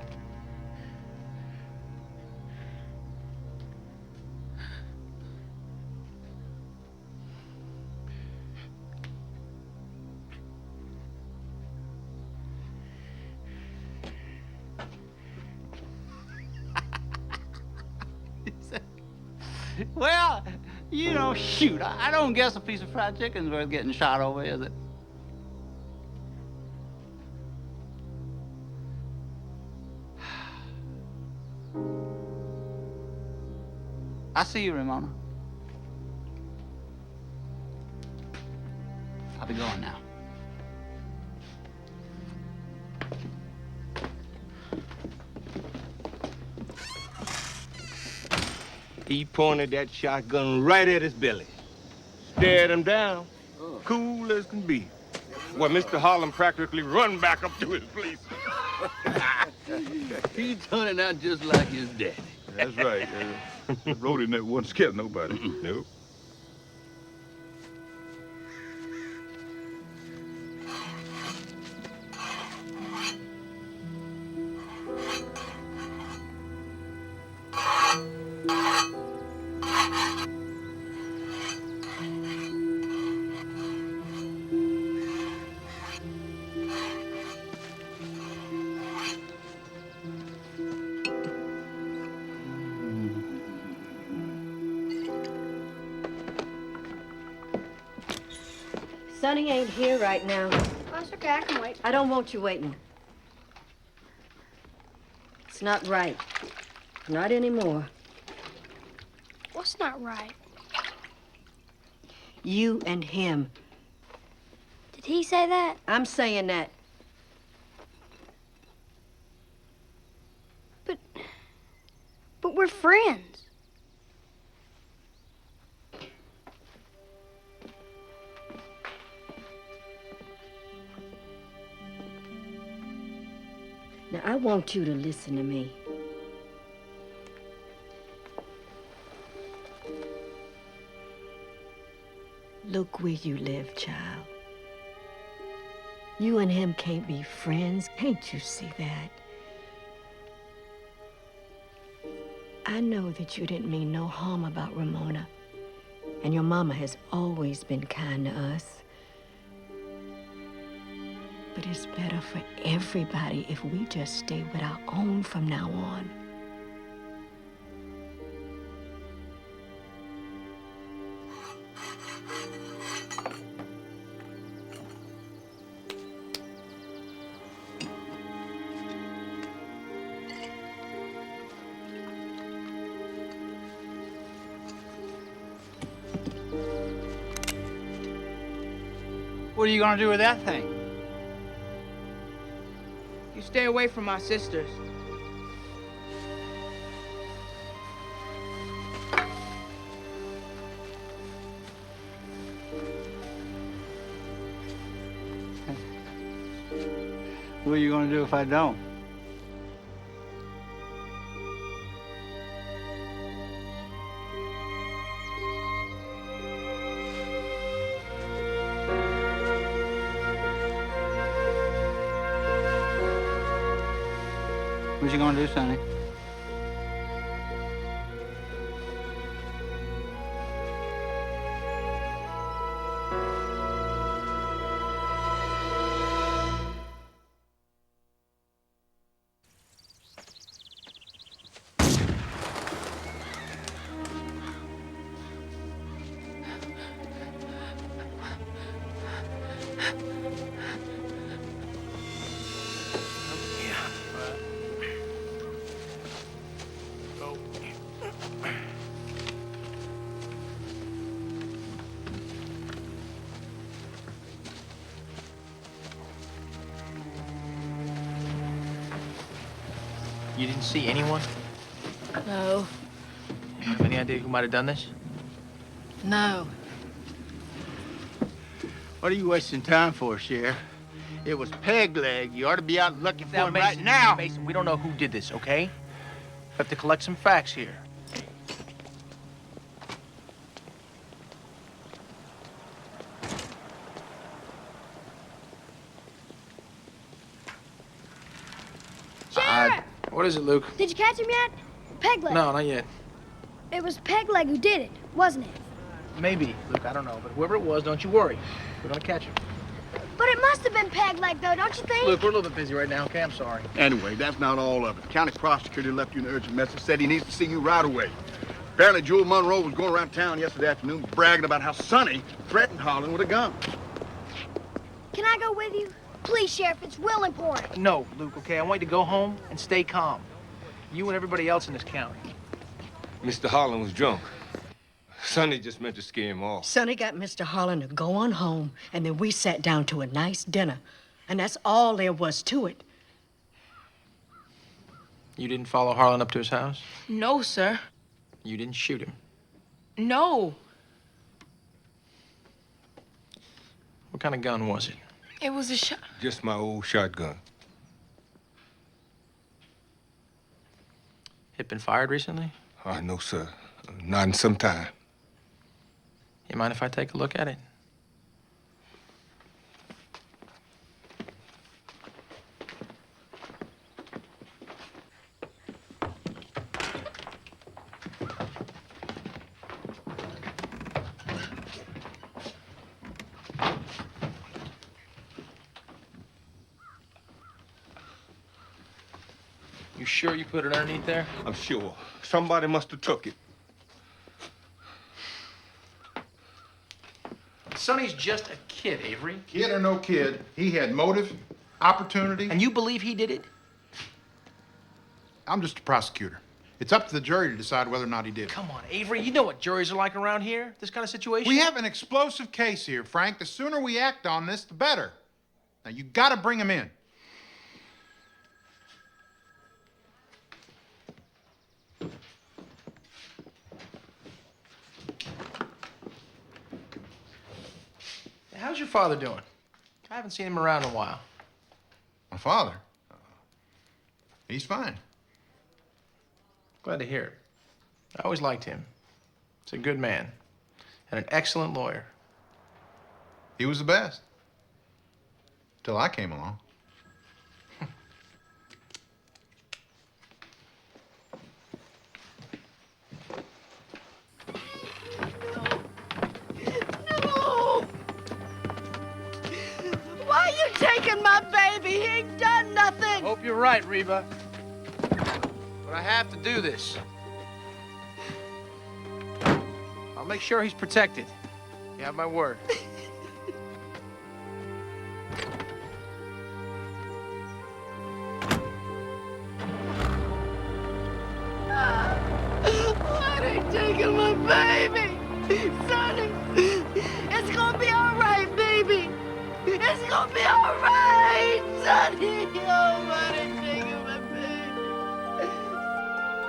S10: Well, you know, shoot, I don't guess a piece of fried chicken's worth getting shot over, is it? I see you, Ramona. I'll be going now.
S20: He pointed that shotgun right at his belly. Stared him down, cool as can be. Well, Mr. Harlan practically run back up to his place.
S10: He turning out just like his daddy.
S6: That's right. Rhodey never once scared nobody.
S20: Nope.
S21: Sonny ain't here right now.
S2: Oh, it's okay, I can wait.
S21: I don't want you waiting. It's not right. Not anymore.
S2: What's not right?
S21: You and him.
S2: Did he say that?
S21: I'm saying that.
S2: But we're friends.
S21: Now, I want you to listen to me. Look where you live, child. You and him can't be friends. Can't you see that? I know that you didn't mean no harm about Ramona, and your mama has always been kind to us. But it's better for everybody if we just stay with our own from now on.
S10: What are you gonna do with that thing?
S4: You stay away from my sisters.
S10: What are you gonna do if I don't? What you gonna do, Sonny?
S5: You didn't see anyone?
S11: No.
S5: You have any idea who might have done this?
S11: No.
S10: What are you wasting time for, Sheriff? It was Peg Leg. You ought to be out looking for him right
S5: Mason,
S10: now.
S5: Mason, we don't know who did this, okay? We have to collect some facts here. What is it, Luke?
S2: Did you catch him yet? Pegleg.
S5: No, not yet.
S2: It was Pegleg who did it, wasn't it?
S5: Maybe, Luke, I don't know. But whoever it was, don't you worry. We're gonna catch him.
S2: But it must have been Pegleg, though, don't you think?
S5: Luke, we're a little bit busy right now, okay? I'm sorry.
S6: Anyway, that's not all of it. County prosecutor left you an urgent message, said he needs to see you right away. Apparently, Jewel Monroe was going around town yesterday afternoon bragging about how Sonny threatened Harlan with a gun.
S2: Can I go with you? Please, Sheriff, it's real important.
S5: No, Luke, okay? I want you to go home and stay calm. You and everybody else in this county.
S16: Mr. Harlan was drunk. Sonny just meant to scare him off.
S21: Sonny got Mr. Harlan to go on home, and then we sat down to a nice dinner. And that's all there was to it.
S5: You didn't follow Harlan up to his house?
S4: No, sir.
S5: You didn't shoot him?
S4: No.
S5: What kind of gun was it?
S4: It was a shot.
S16: Just my old shotgun.
S5: It been fired recently?
S16: No, sir. Not in some time.
S5: You mind if I take a look at it? You sure you put it underneath there?
S16: I'm sure. Somebody must have took it.
S5: Sonny's just a kid, Avery.
S19: Kid or no kid, he had motive, opportunity.
S5: And you believe he did it?
S19: I'm just a prosecutor. It's up to the jury to decide whether or not he did.
S5: Come on, Avery. You know what juries are like around here, this kind of situation.
S19: We have an explosive case here, Frank. The sooner we act on this, the better. Now, you gotta bring him in.
S5: How's your father doing? I haven't seen him around in a while.
S19: My father? He's fine.
S5: Glad to hear it. I always liked him. He's a good man and an excellent lawyer.
S19: He was the best. Till I came along.
S7: Why are you taking my baby? He ain't done nothing.
S5: Hope you're right, Reba. But I have to do this. I'll make sure he's protected. You have my word.
S7: Why are they taking my baby? Sonny, it's gonna be all right, baby. It's gonna be all right, Sonny. Oh, why are they taking my baby?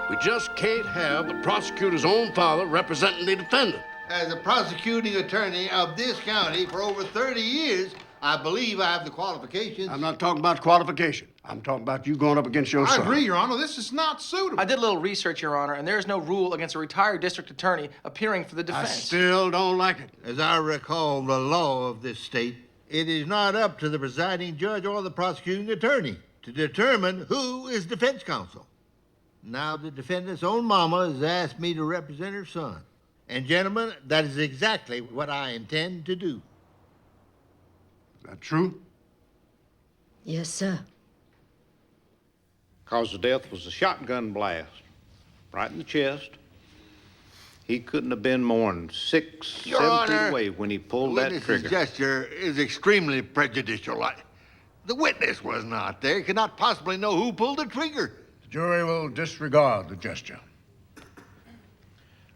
S9: We just can't have the prosecutor's own father representing the defendant.
S22: As a prosecuting attorney of this county for over 30 years, I believe I have the qualifications.
S9: I'm not talking about qualification. I'm talking about you going up against your son.
S19: I agree, Your Honor. This is not suitable.
S5: I did a little research, Your Honor, and there is no rule against a retired district attorney appearing for the defense.
S9: I still don't like it.
S22: As I recall the law of this state, it is not up to the presiding judge or the prosecuting attorney to determine who is defense counsel. Now the defendant's own mama has asked me to represent her son. And gentlemen, that is exactly what I intend to do.
S9: Is that true?
S21: Yes, sir.
S22: Cause of death was a shotgun blast, right in the chest. He couldn't have been more than 6, Your 7 feet Honor, away when he pulled that witness's trigger. gesture is extremely prejudicial. The witness was not there. He could not possibly know who pulled the trigger.
S9: The jury will disregard the gesture.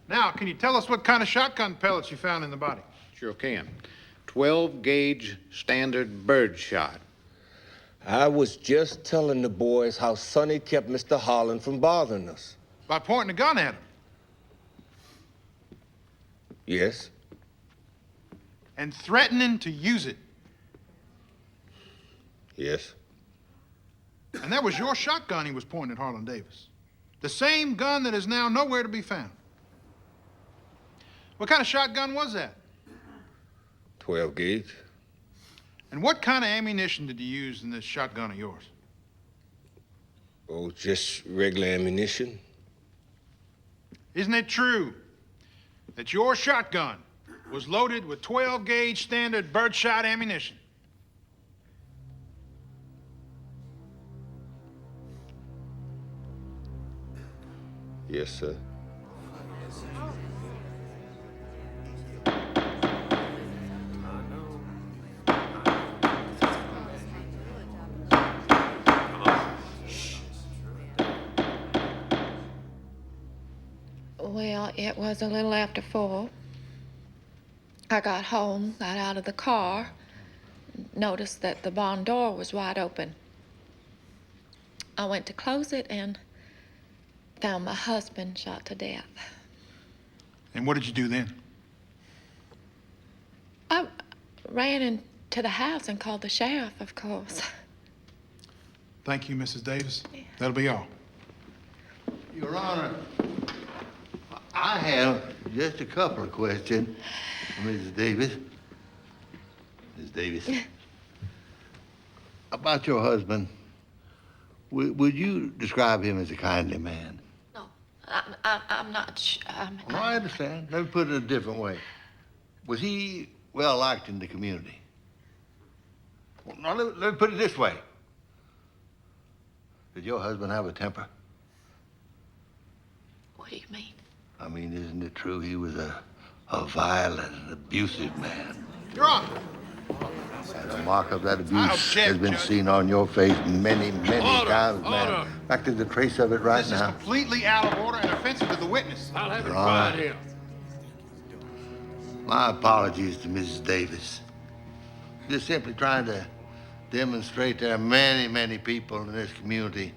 S19: Now, can you tell us what kind of shotgun pellets you found in the body?
S22: Sure can. 12-gauge standard bird shot.
S16: I was just telling the boys how Sonny kept Mr. Harlan from bothering us.
S19: By pointing a gun at him.
S16: Yes.
S19: And threatening to use it.
S16: Yes.
S19: And that was your shotgun he was pointing at Harlan Davis. The same gun that is now nowhere to be found. What kind of shotgun was that?
S16: 12 gauge.
S19: And what kind of ammunition did you use in this shotgun of yours?
S16: Oh, just regular ammunition?
S19: Isn't it true that your shotgun was loaded with 12-gauge standard birdshot ammunition?
S16: Yes, sir.
S15: Well, it was a little after 4. I got home, got out of the car, noticed that the barn door was wide open. I went to close it and found my husband shot to death.
S19: And what did you do then?
S15: I ran into the house and called the sheriff, of course.
S19: Thank you, Mrs. Davis. That'll be all.
S22: Your Honor, I have just a couple of questions for Mrs. Davis. Ms. Davis. About your husband, would you describe him as a kindly man?
S15: No, I'm not.
S22: No, I understand. Let me put it a different way. Was he well liked in the community? Well, now, let me put it this way. Did your husband have a temper?
S15: What do you mean?
S22: I mean, isn't it true he was a violent and abusive man?
S19: Your Honor.
S22: And a mark of that abuse has been seen on your face many times, man. In fact, there's a trace of it right
S19: This
S22: now.
S19: is completely out of order and offensive to the witness.
S9: I'll have it
S22: Your
S9: quiet
S22: Honor.
S9: here.
S22: My apologies to Mrs. Davis. Just simply trying to demonstrate there are many people in this community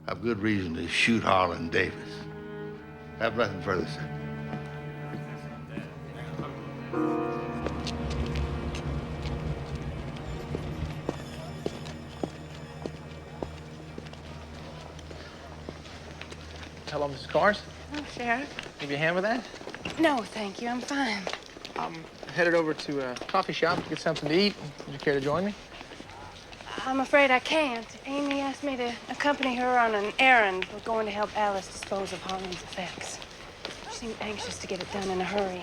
S22: have good reason to shoot Harlan Davis. Have nothing further, sir.
S5: Hello, Mrs. Cars.
S11: Oh, Sheriff.
S5: Give you a hand with that?
S11: No, thank you. I'm fine.
S5: I'm headed over to a coffee shop to get something to eat. Would you care to join me?
S11: I'm afraid I can't. Amy asked me to accompany her on an errand. We're going to help Alice dispose of Harlan's effects. She seemed anxious to get it done in a hurry.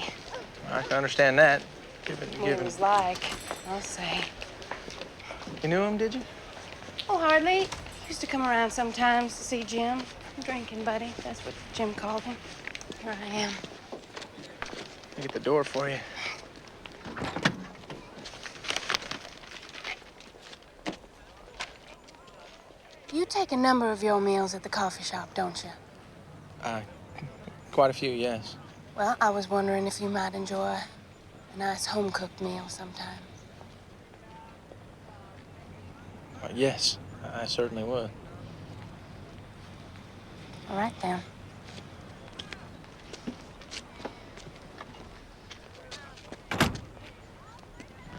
S5: I can understand that.
S11: What it was like, I'll say.
S5: You knew him, did you?
S11: Oh, hardly. He used to come around sometimes to see Jim. Drinking buddy, that's what Jim called him. Here I am.
S5: I'll get the door for you.
S11: You take a number of your meals at the coffee shop, don't you?
S5: Quite a few, yes.
S11: Well, I was wondering if you might enjoy a nice home-cooked meal sometime.
S5: Yes, I certainly would.
S11: All right, then.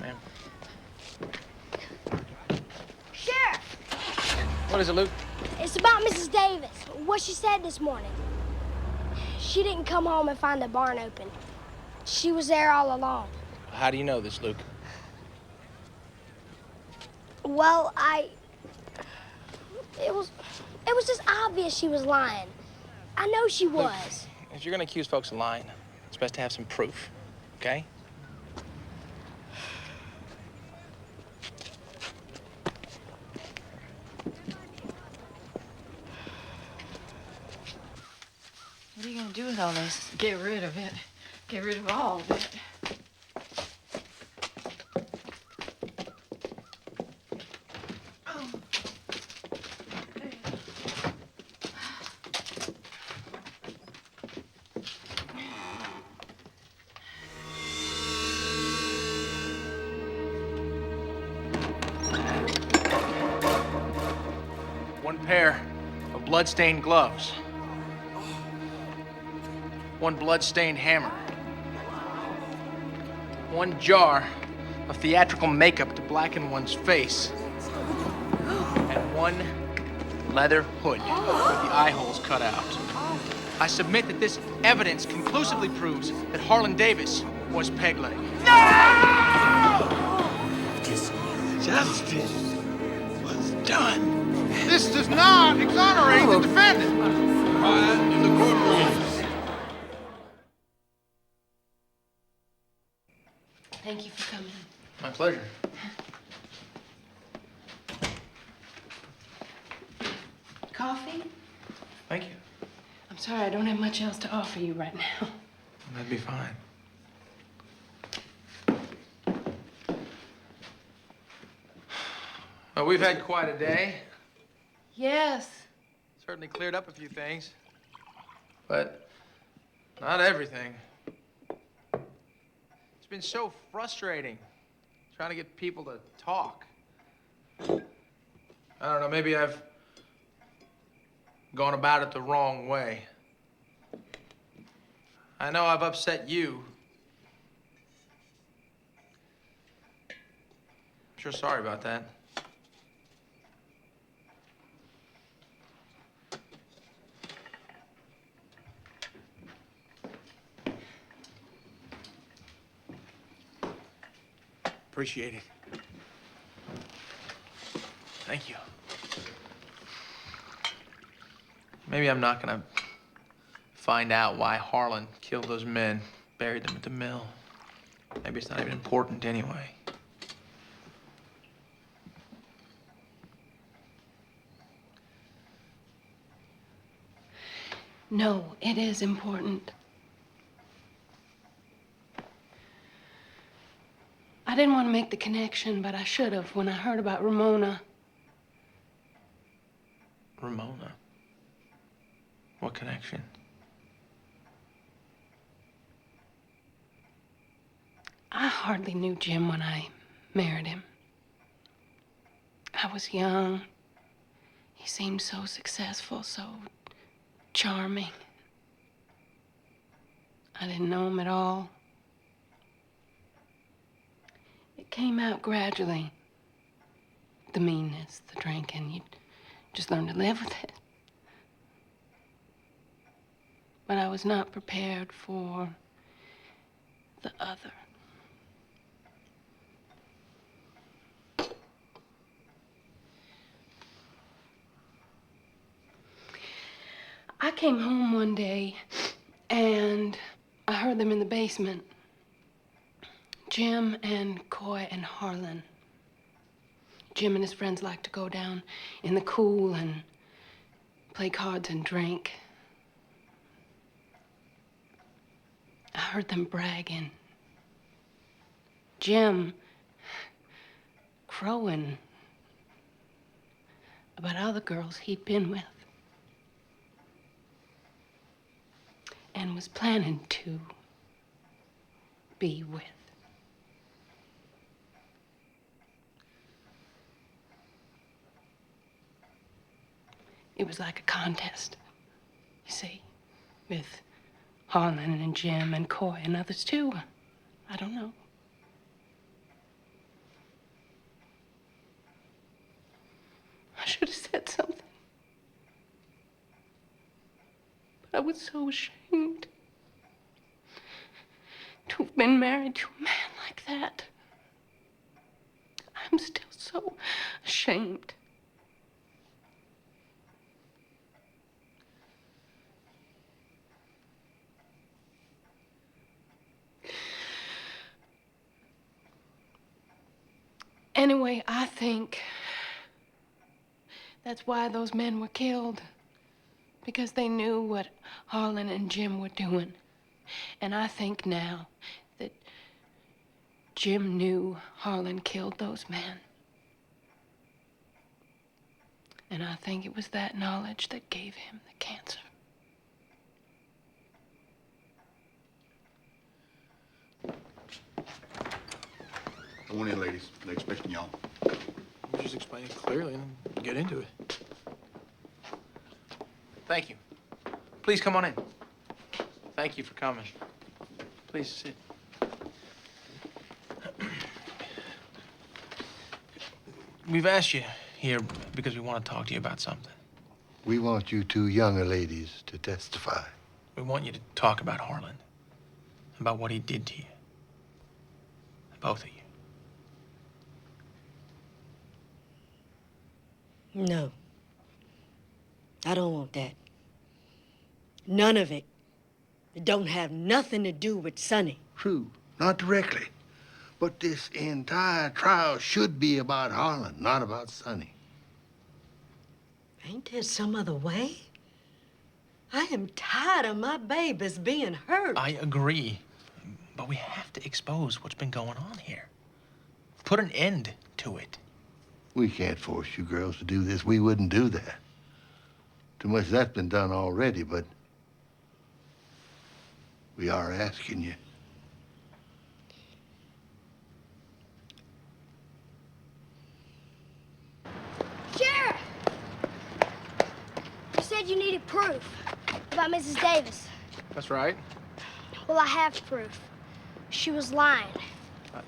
S5: Ma'am.
S2: Sheriff!
S5: What is it, Luke?
S2: It's about Mrs. Davis. What she said this morning. She didn't come home and find the barn open. She was there all along.
S5: How do you know this, Luke?
S2: Well, It was just obvious she was lying. I know she was.
S5: If you're gonna accuse folks of lying, it's best to have some proof, okay?
S15: What are you gonna do with all this? Get rid of it. Get rid of all of it.
S5: One pair of blood-stained gloves. One blood-stained hammer. One jar of theatrical makeup to blacken one's face. And one leather hood with the eye holes cut out. I submit that this evidence conclusively proves that Harlan Davis was peg-leg.
S7: Justice was done.
S19: This does not exonerate the defendant.
S9: Quiet in the courtroom.
S11: Thank you for coming.
S5: My pleasure.
S11: Coffee?
S5: Thank you.
S11: I'm sorry, I don't have much else to offer you right now.
S5: That'd be fine. Well, we've had quite a day.
S11: Yes.
S5: Certainly cleared up a few things. But not everything. It's been so frustrating trying to get people to talk. I don't know, maybe I've gone about it the wrong way. I know I've upset you. I'm sure sorry about that. Appreciate it. Thank you. Maybe I'm not gonna find out why Harlan killed those men, buried them at the mill. Maybe it's not even important anyway.
S11: No, it is important. I didn't want to make the connection, but I should have when I heard about Ramona.
S5: Ramona? What connection?
S11: I hardly knew Jim when I married him. I was young. He seemed so successful, so charming. I didn't know him at all. It came out gradually. The meanness, the drinking, you just learn to live with it. But I was not prepared for the other. I came home one day and I heard them in the basement. Jim and Coy and Harlan. Jim and his friends like to go down in the cool and play cards and drink. I heard them bragging. Jim crowing about other girls he'd been with and was planning to be with. It was like a contest, you see, with Harlan and Jim and Coy and others too. I don't know. I should have said something. But I was so ashamed to have been married to a man like that. I'm still so ashamed. Anyway, I think that's why those men were killed. Because they knew what Harlan and Jim were doing. And I think now that Jim knew Harlan killed those men. And I think it was that knowledge that gave him the cancer.
S6: Come on in, ladies. They're expecting y'all.
S5: Just explain it clearly and get into it. Thank you. Please come on in. Thank you for coming. Please sit. We've asked you here because we want to talk to you about something.
S22: We want you two younger ladies to testify.
S5: We want you to talk about Harlan, about what he did to you. Both of you.
S21: No. I don't want that. None of it. It don't have nothing to do with Sonny.
S22: True, not directly. But this entire trial should be about Harlan, not about Sonny.
S21: Ain't there some other way? I am tired of my babies being hurt.
S5: I agree, but we have to expose what's been going on here. Put an end to it.
S22: We can't force you girls to do this. We wouldn't do that. Too much of that's been done already, but we are asking you.
S2: Sheriff! You said you needed proof about Mrs. Davis.
S5: That's right.
S2: Well, I have proof. She was lying.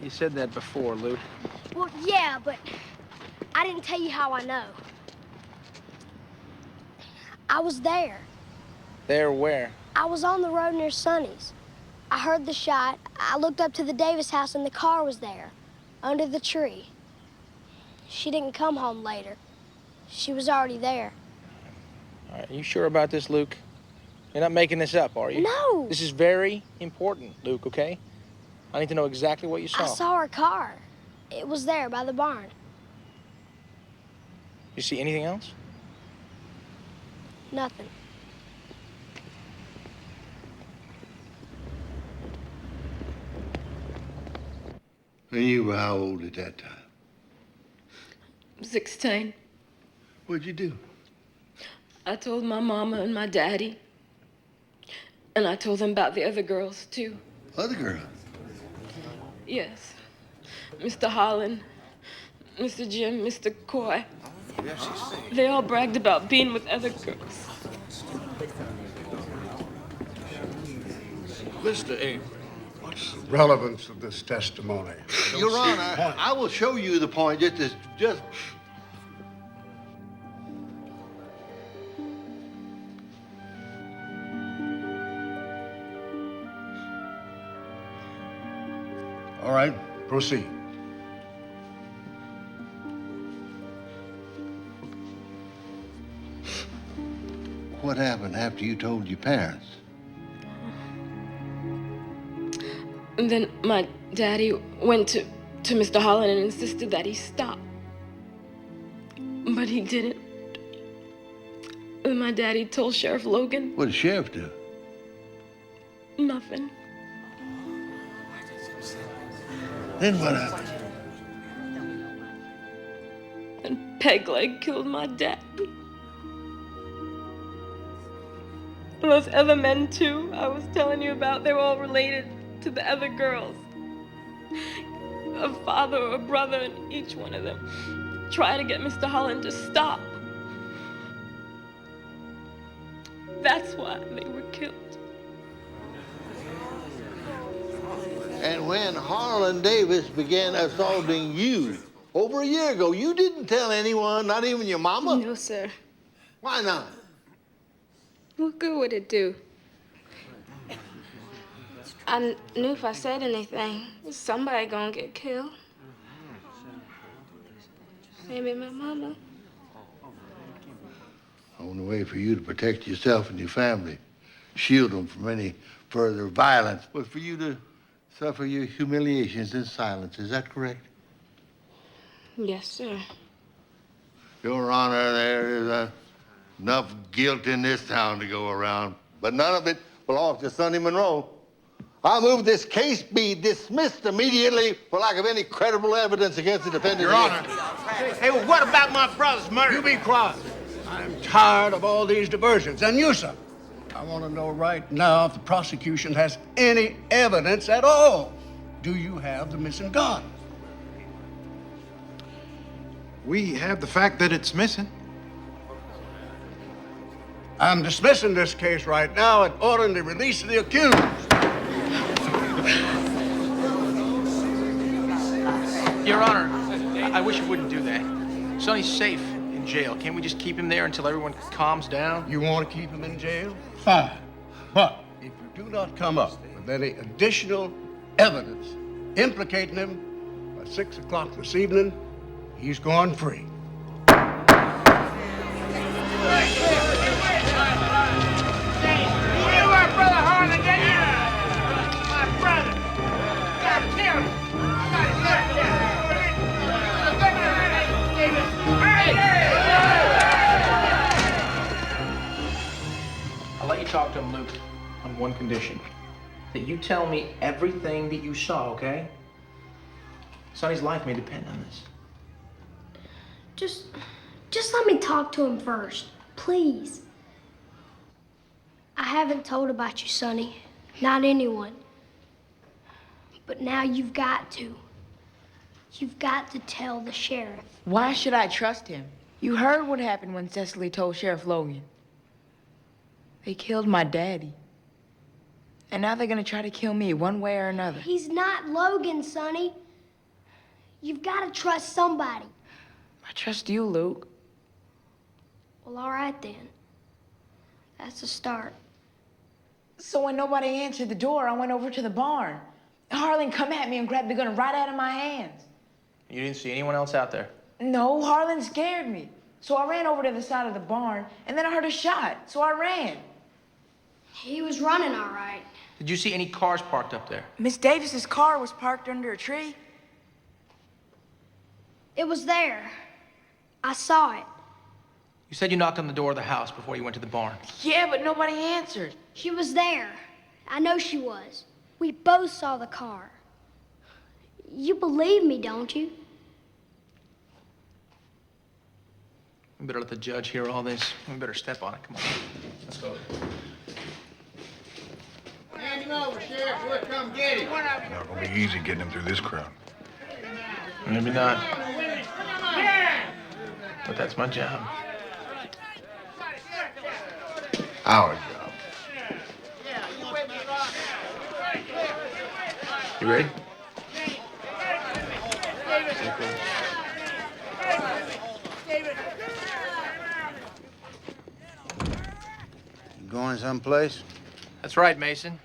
S5: You said that before, Luke.
S2: Well, yeah, but I didn't tell you how I know. I was there.
S5: There where?
S2: I was on the road near Sonny's. I heard the shot. I looked up to the Davis house and the car was there, under the tree. She didn't come home later. She was already there.
S5: All right, are you sure about this, Luke? You're not making this up, are you?
S2: No.
S5: This is very important, Luke, okay? I need to know exactly what you saw.
S2: I saw her car. It was there by the barn.
S5: You see anything else?
S2: Nothing.
S22: And you were how old at that time?
S11: 16.
S22: What'd you do?
S11: I told my mama and my daddy. And I told them about the other girls, too.
S22: Other girls?
S11: Yes. Mr. Holland, Mr. Jim, Mr. Coy. They all bragged about being with other girls.
S9: Mr. Avery, what's the relevance of this testimony?
S22: Your Honor, I will show you the point. Just
S9: All right, proceed.
S22: what happened after you told your parents?
S11: And then my daddy went to Mr. Holland and insisted that he stop. But he didn't. And my daddy told Sheriff Logan.
S22: What did the sheriff do?
S11: Nothing.
S22: Then what happened?
S11: And Pegleg killed my dad. And those other men, too, I was telling you about, they were all related to the other girls. A father or a brother in each one of them tried to get Mr. Holland to stop. That's why they were killed.
S22: And when Harlan Davis began assaulting you over a year ago, you didn't tell anyone, not even your mama?
S14: No, sir.
S22: Why not?
S14: What good would it do? I knew if I said anything, somebody gonna get killed. Maybe my mama.
S22: The only way for you to protect yourself and your family, shield them from any further violence, was for you to suffer your humiliations in silence. Is that correct?
S14: Yes, sir.
S22: Your Honor, there is enough guilt in this town to go around, but none of it belongs to Sonny Monroe. I move this case be dismissed immediately for lack of any credible evidence against the defendant.
S9: Your Honor.
S1: Hey, well, what about my brother's murder?
S9: You be quiet. I'm tired of all these diversions. And you, sir, I want to know right now if the prosecution has any evidence at all. Do you have the missing gun?
S19: We have the fact that it's missing.
S9: I'm dismissing this case right now and ordering the release of the accused.
S5: Your Honor, I wish you wouldn't do that. Sonny's safe in jail. Can't we just keep him there until everyone calms down?
S9: You want to keep him in jail? Fine. But if you do not come up with any additional evidence implicating him by 6 o'clock this evening, he's going free.
S1: Hey,
S18: on one condition. That you tell me everything that you saw, okay? Sonny's life may depend on this.
S2: Just let me talk to him first, please. I haven't told about you, Sonny. Not anyone. But now you've got to. You've got to tell the sheriff.
S4: Why should I trust him? You heard what happened when Cecily told Sheriff Logan. They killed my daddy. And now they're gonna try to kill me one way or another.
S2: He's not Logan, Sonny. You've got to trust somebody.
S4: I trust you, Luke.
S2: Well, all right then. That's a start.
S4: So when nobody answered the door, I went over to the barn. Harlan come at me and grabbed the gun right out of my hands.
S18: You didn't see anyone else out there?
S4: No, Harlan scared me. So I ran over to the side of the barn, and then I heard a shot, so I ran.
S2: He was running all right.
S18: Did you see any cars parked up there?
S4: Miss Davis's car was parked under a tree.
S2: It was there. I saw it.
S18: You said you knocked on the door of the house before you went to the barn.
S4: Yeah, but nobody answered.
S2: She was there. I know she was. We both saw the car. You believe me, don't you?
S18: We better let the judge hear all this. We better step on it. Come on. Let's go.
S6: Hand him over, Sheriff. We'll come get him.
S19: Not gonna be easy getting him through this crowd.
S18: Maybe not. But that's my job.
S6: Our job.
S18: You ready?
S6: You going someplace?
S18: That's right, Mason.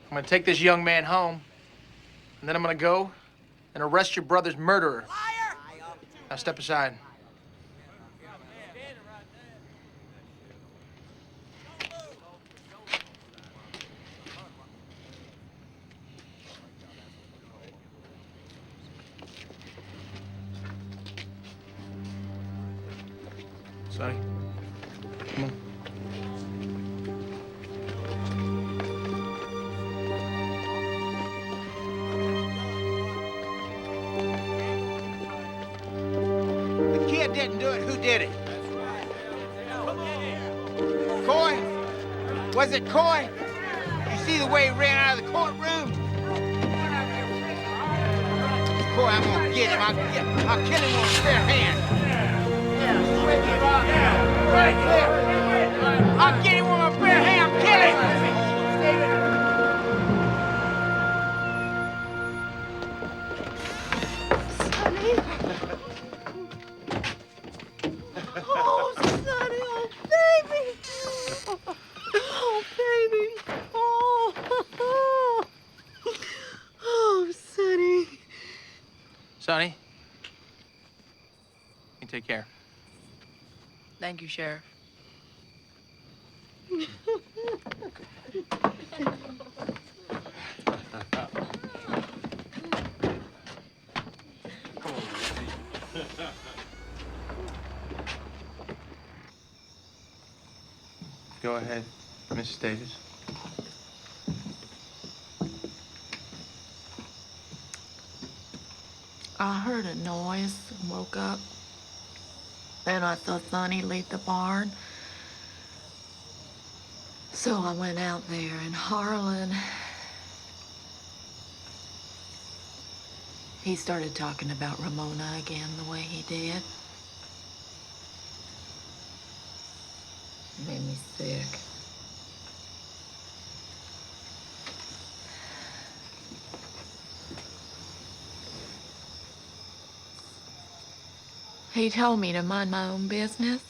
S18: I'm gonna take this young man home, and then I'm gonna go and arrest your brother's murderer. Liar! Now step aside. Sonny, come on.
S20: The kid didn't do it. Who did it? Coy? Was it Coy? You see the way he ran out of the courtroom? Coy, I'm gonna get him. I'll kill him with a bare hand. Right there. I'll get him with my bare hand. I'll kill him.
S7: Oh, Sonny, oh, baby. Oh, baby. Oh, oh, Sonny.
S18: Sonny, you take care.
S4: Thank you, Sheriff.
S5: Go ahead, Mrs. Davis.
S15: I heard a noise and woke up. Then I saw Sonny leave the barn. So I went out there, and Harlan, he started talking about Ramona again the way he did. It made me sick. He told me to mind my own business.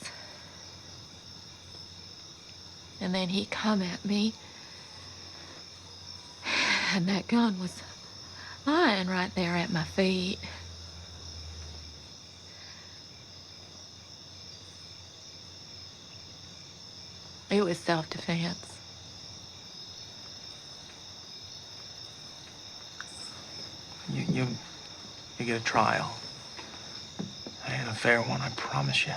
S15: And then he come at me. And that gun was lying right there at my feet. It was self-defense.
S5: You get a trial. And a fair one, I promise you.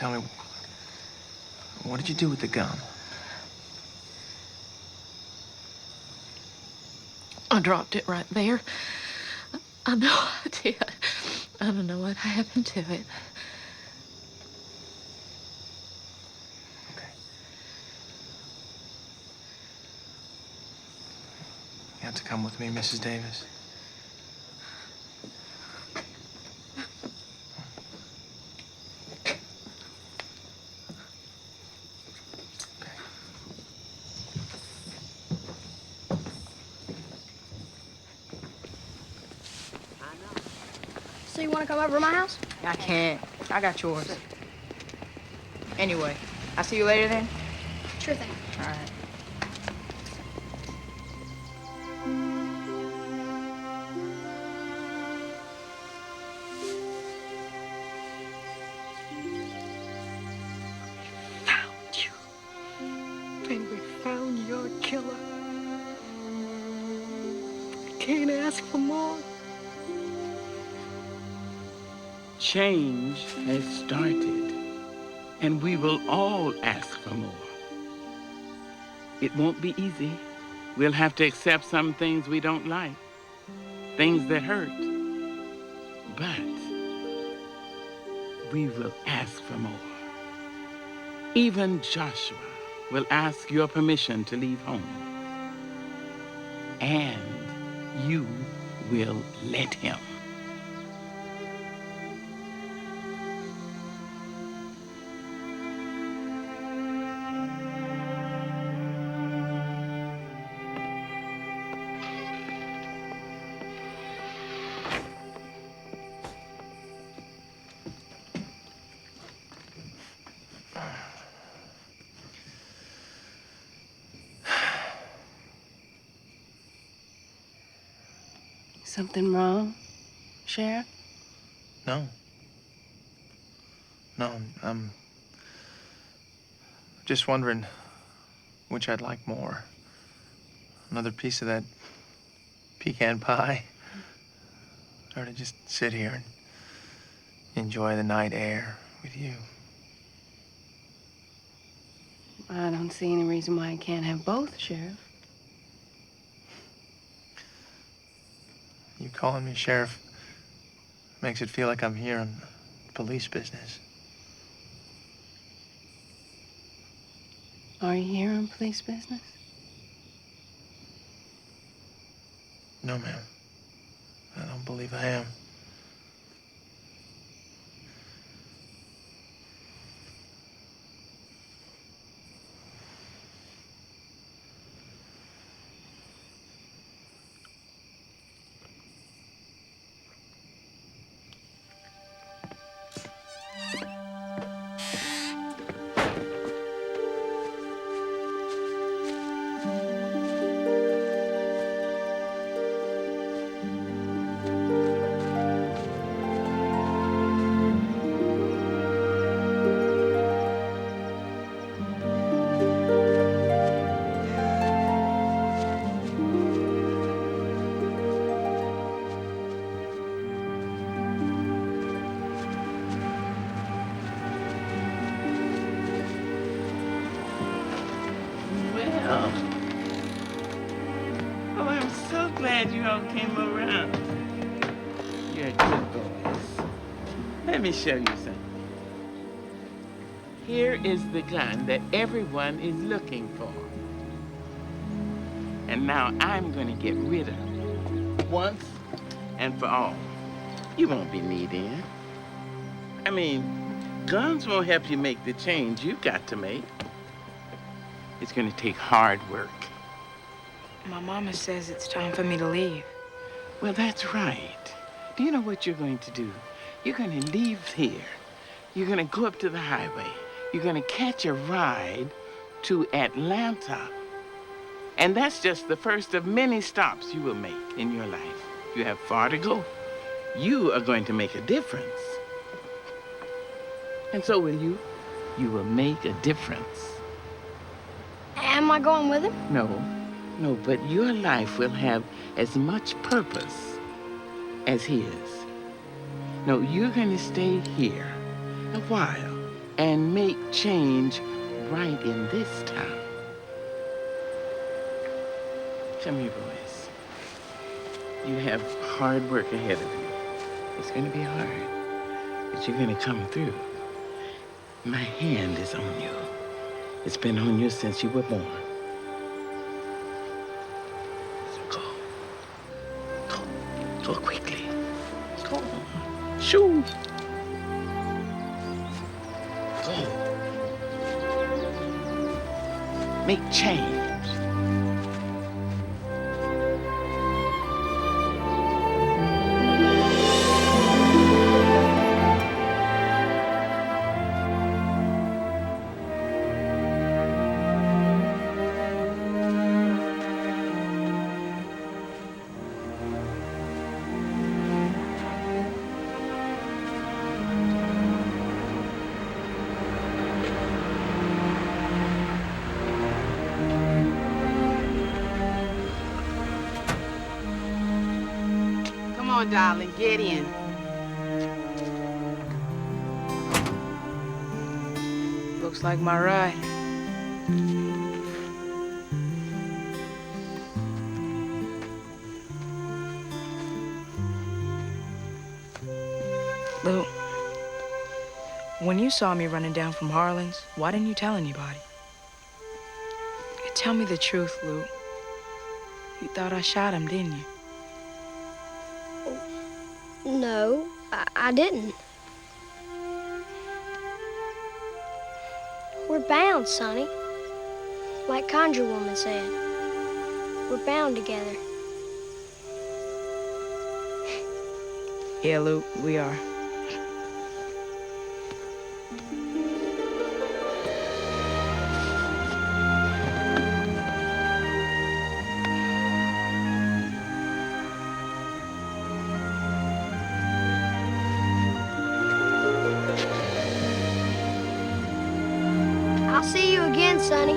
S5: tell me, what did you do with the gun?
S15: I dropped it right there. I know I did. I don't know what happened to it.
S5: You have to come with me, Mrs. Davis.
S2: So you want to come over to my house?
S4: I can't. I got yours. Anyway, I'll see you later then?
S2: Sure thing.
S4: All right.
S7: And we found your killer. Can't ask for more.
S8: Change has started, and we will all ask for more. It won't be easy. We'll have to accept some things we don't like, things that hurt. But we will ask for more. Even Joshua will ask your permission to leave home. And you will let him.
S11: Something wrong, Sheriff?
S5: No. No, I'm just wondering which I'd like more. Another piece of that pecan pie? Or to just sit here and enjoy the night air with you.
S11: I don't see any reason why I can't have both, Sheriff.
S5: You calling me sheriff makes it feel like I'm here on police business.
S11: Are you here on police business?
S5: No, ma'am. I don't believe I am.
S8: Well, oh, I'm so glad you all came around. You're good boys. Let me show you something. Here is the gun that everyone is looking for. And now I'm going to get rid of it once and for all. You won't be needing it. I mean, guns won't help you make the change you've got to make. It's going to take hard work.
S4: My mama says it's time for me to leave.
S8: Well, that's right. Do you know what you're going to do? You're going to leave here. You're going to go up to the highway. You're going to catch a ride to Atlanta. And that's just the first of many stops you will make in your life. You have far to go. You are going to make a difference. And so will you. You will make a difference.
S2: Am I going with him?
S8: No, but your life will have as much purpose as his. No, you're going to stay here a while and make change right in this town. Come here, boys. You have hard work ahead of you. It's gonna be hard, but you're gonna come through. My hand is on you. It's been on you since you were born. So go. Go quickly. Go on. Shoo. Go. Make change.
S3: Come on, darling, get in.
S11: Looks like my ride. Lou, when you saw me running down from Harlan's, why didn't you tell anybody? Tell me the truth, Lou. You thought I shot him, didn't you?
S2: No, I didn't. We're bound, Sonny. Like Conjure Woman said. We're bound together.
S11: Yeah, Lou, we are.
S2: I'll see you again, Sonny.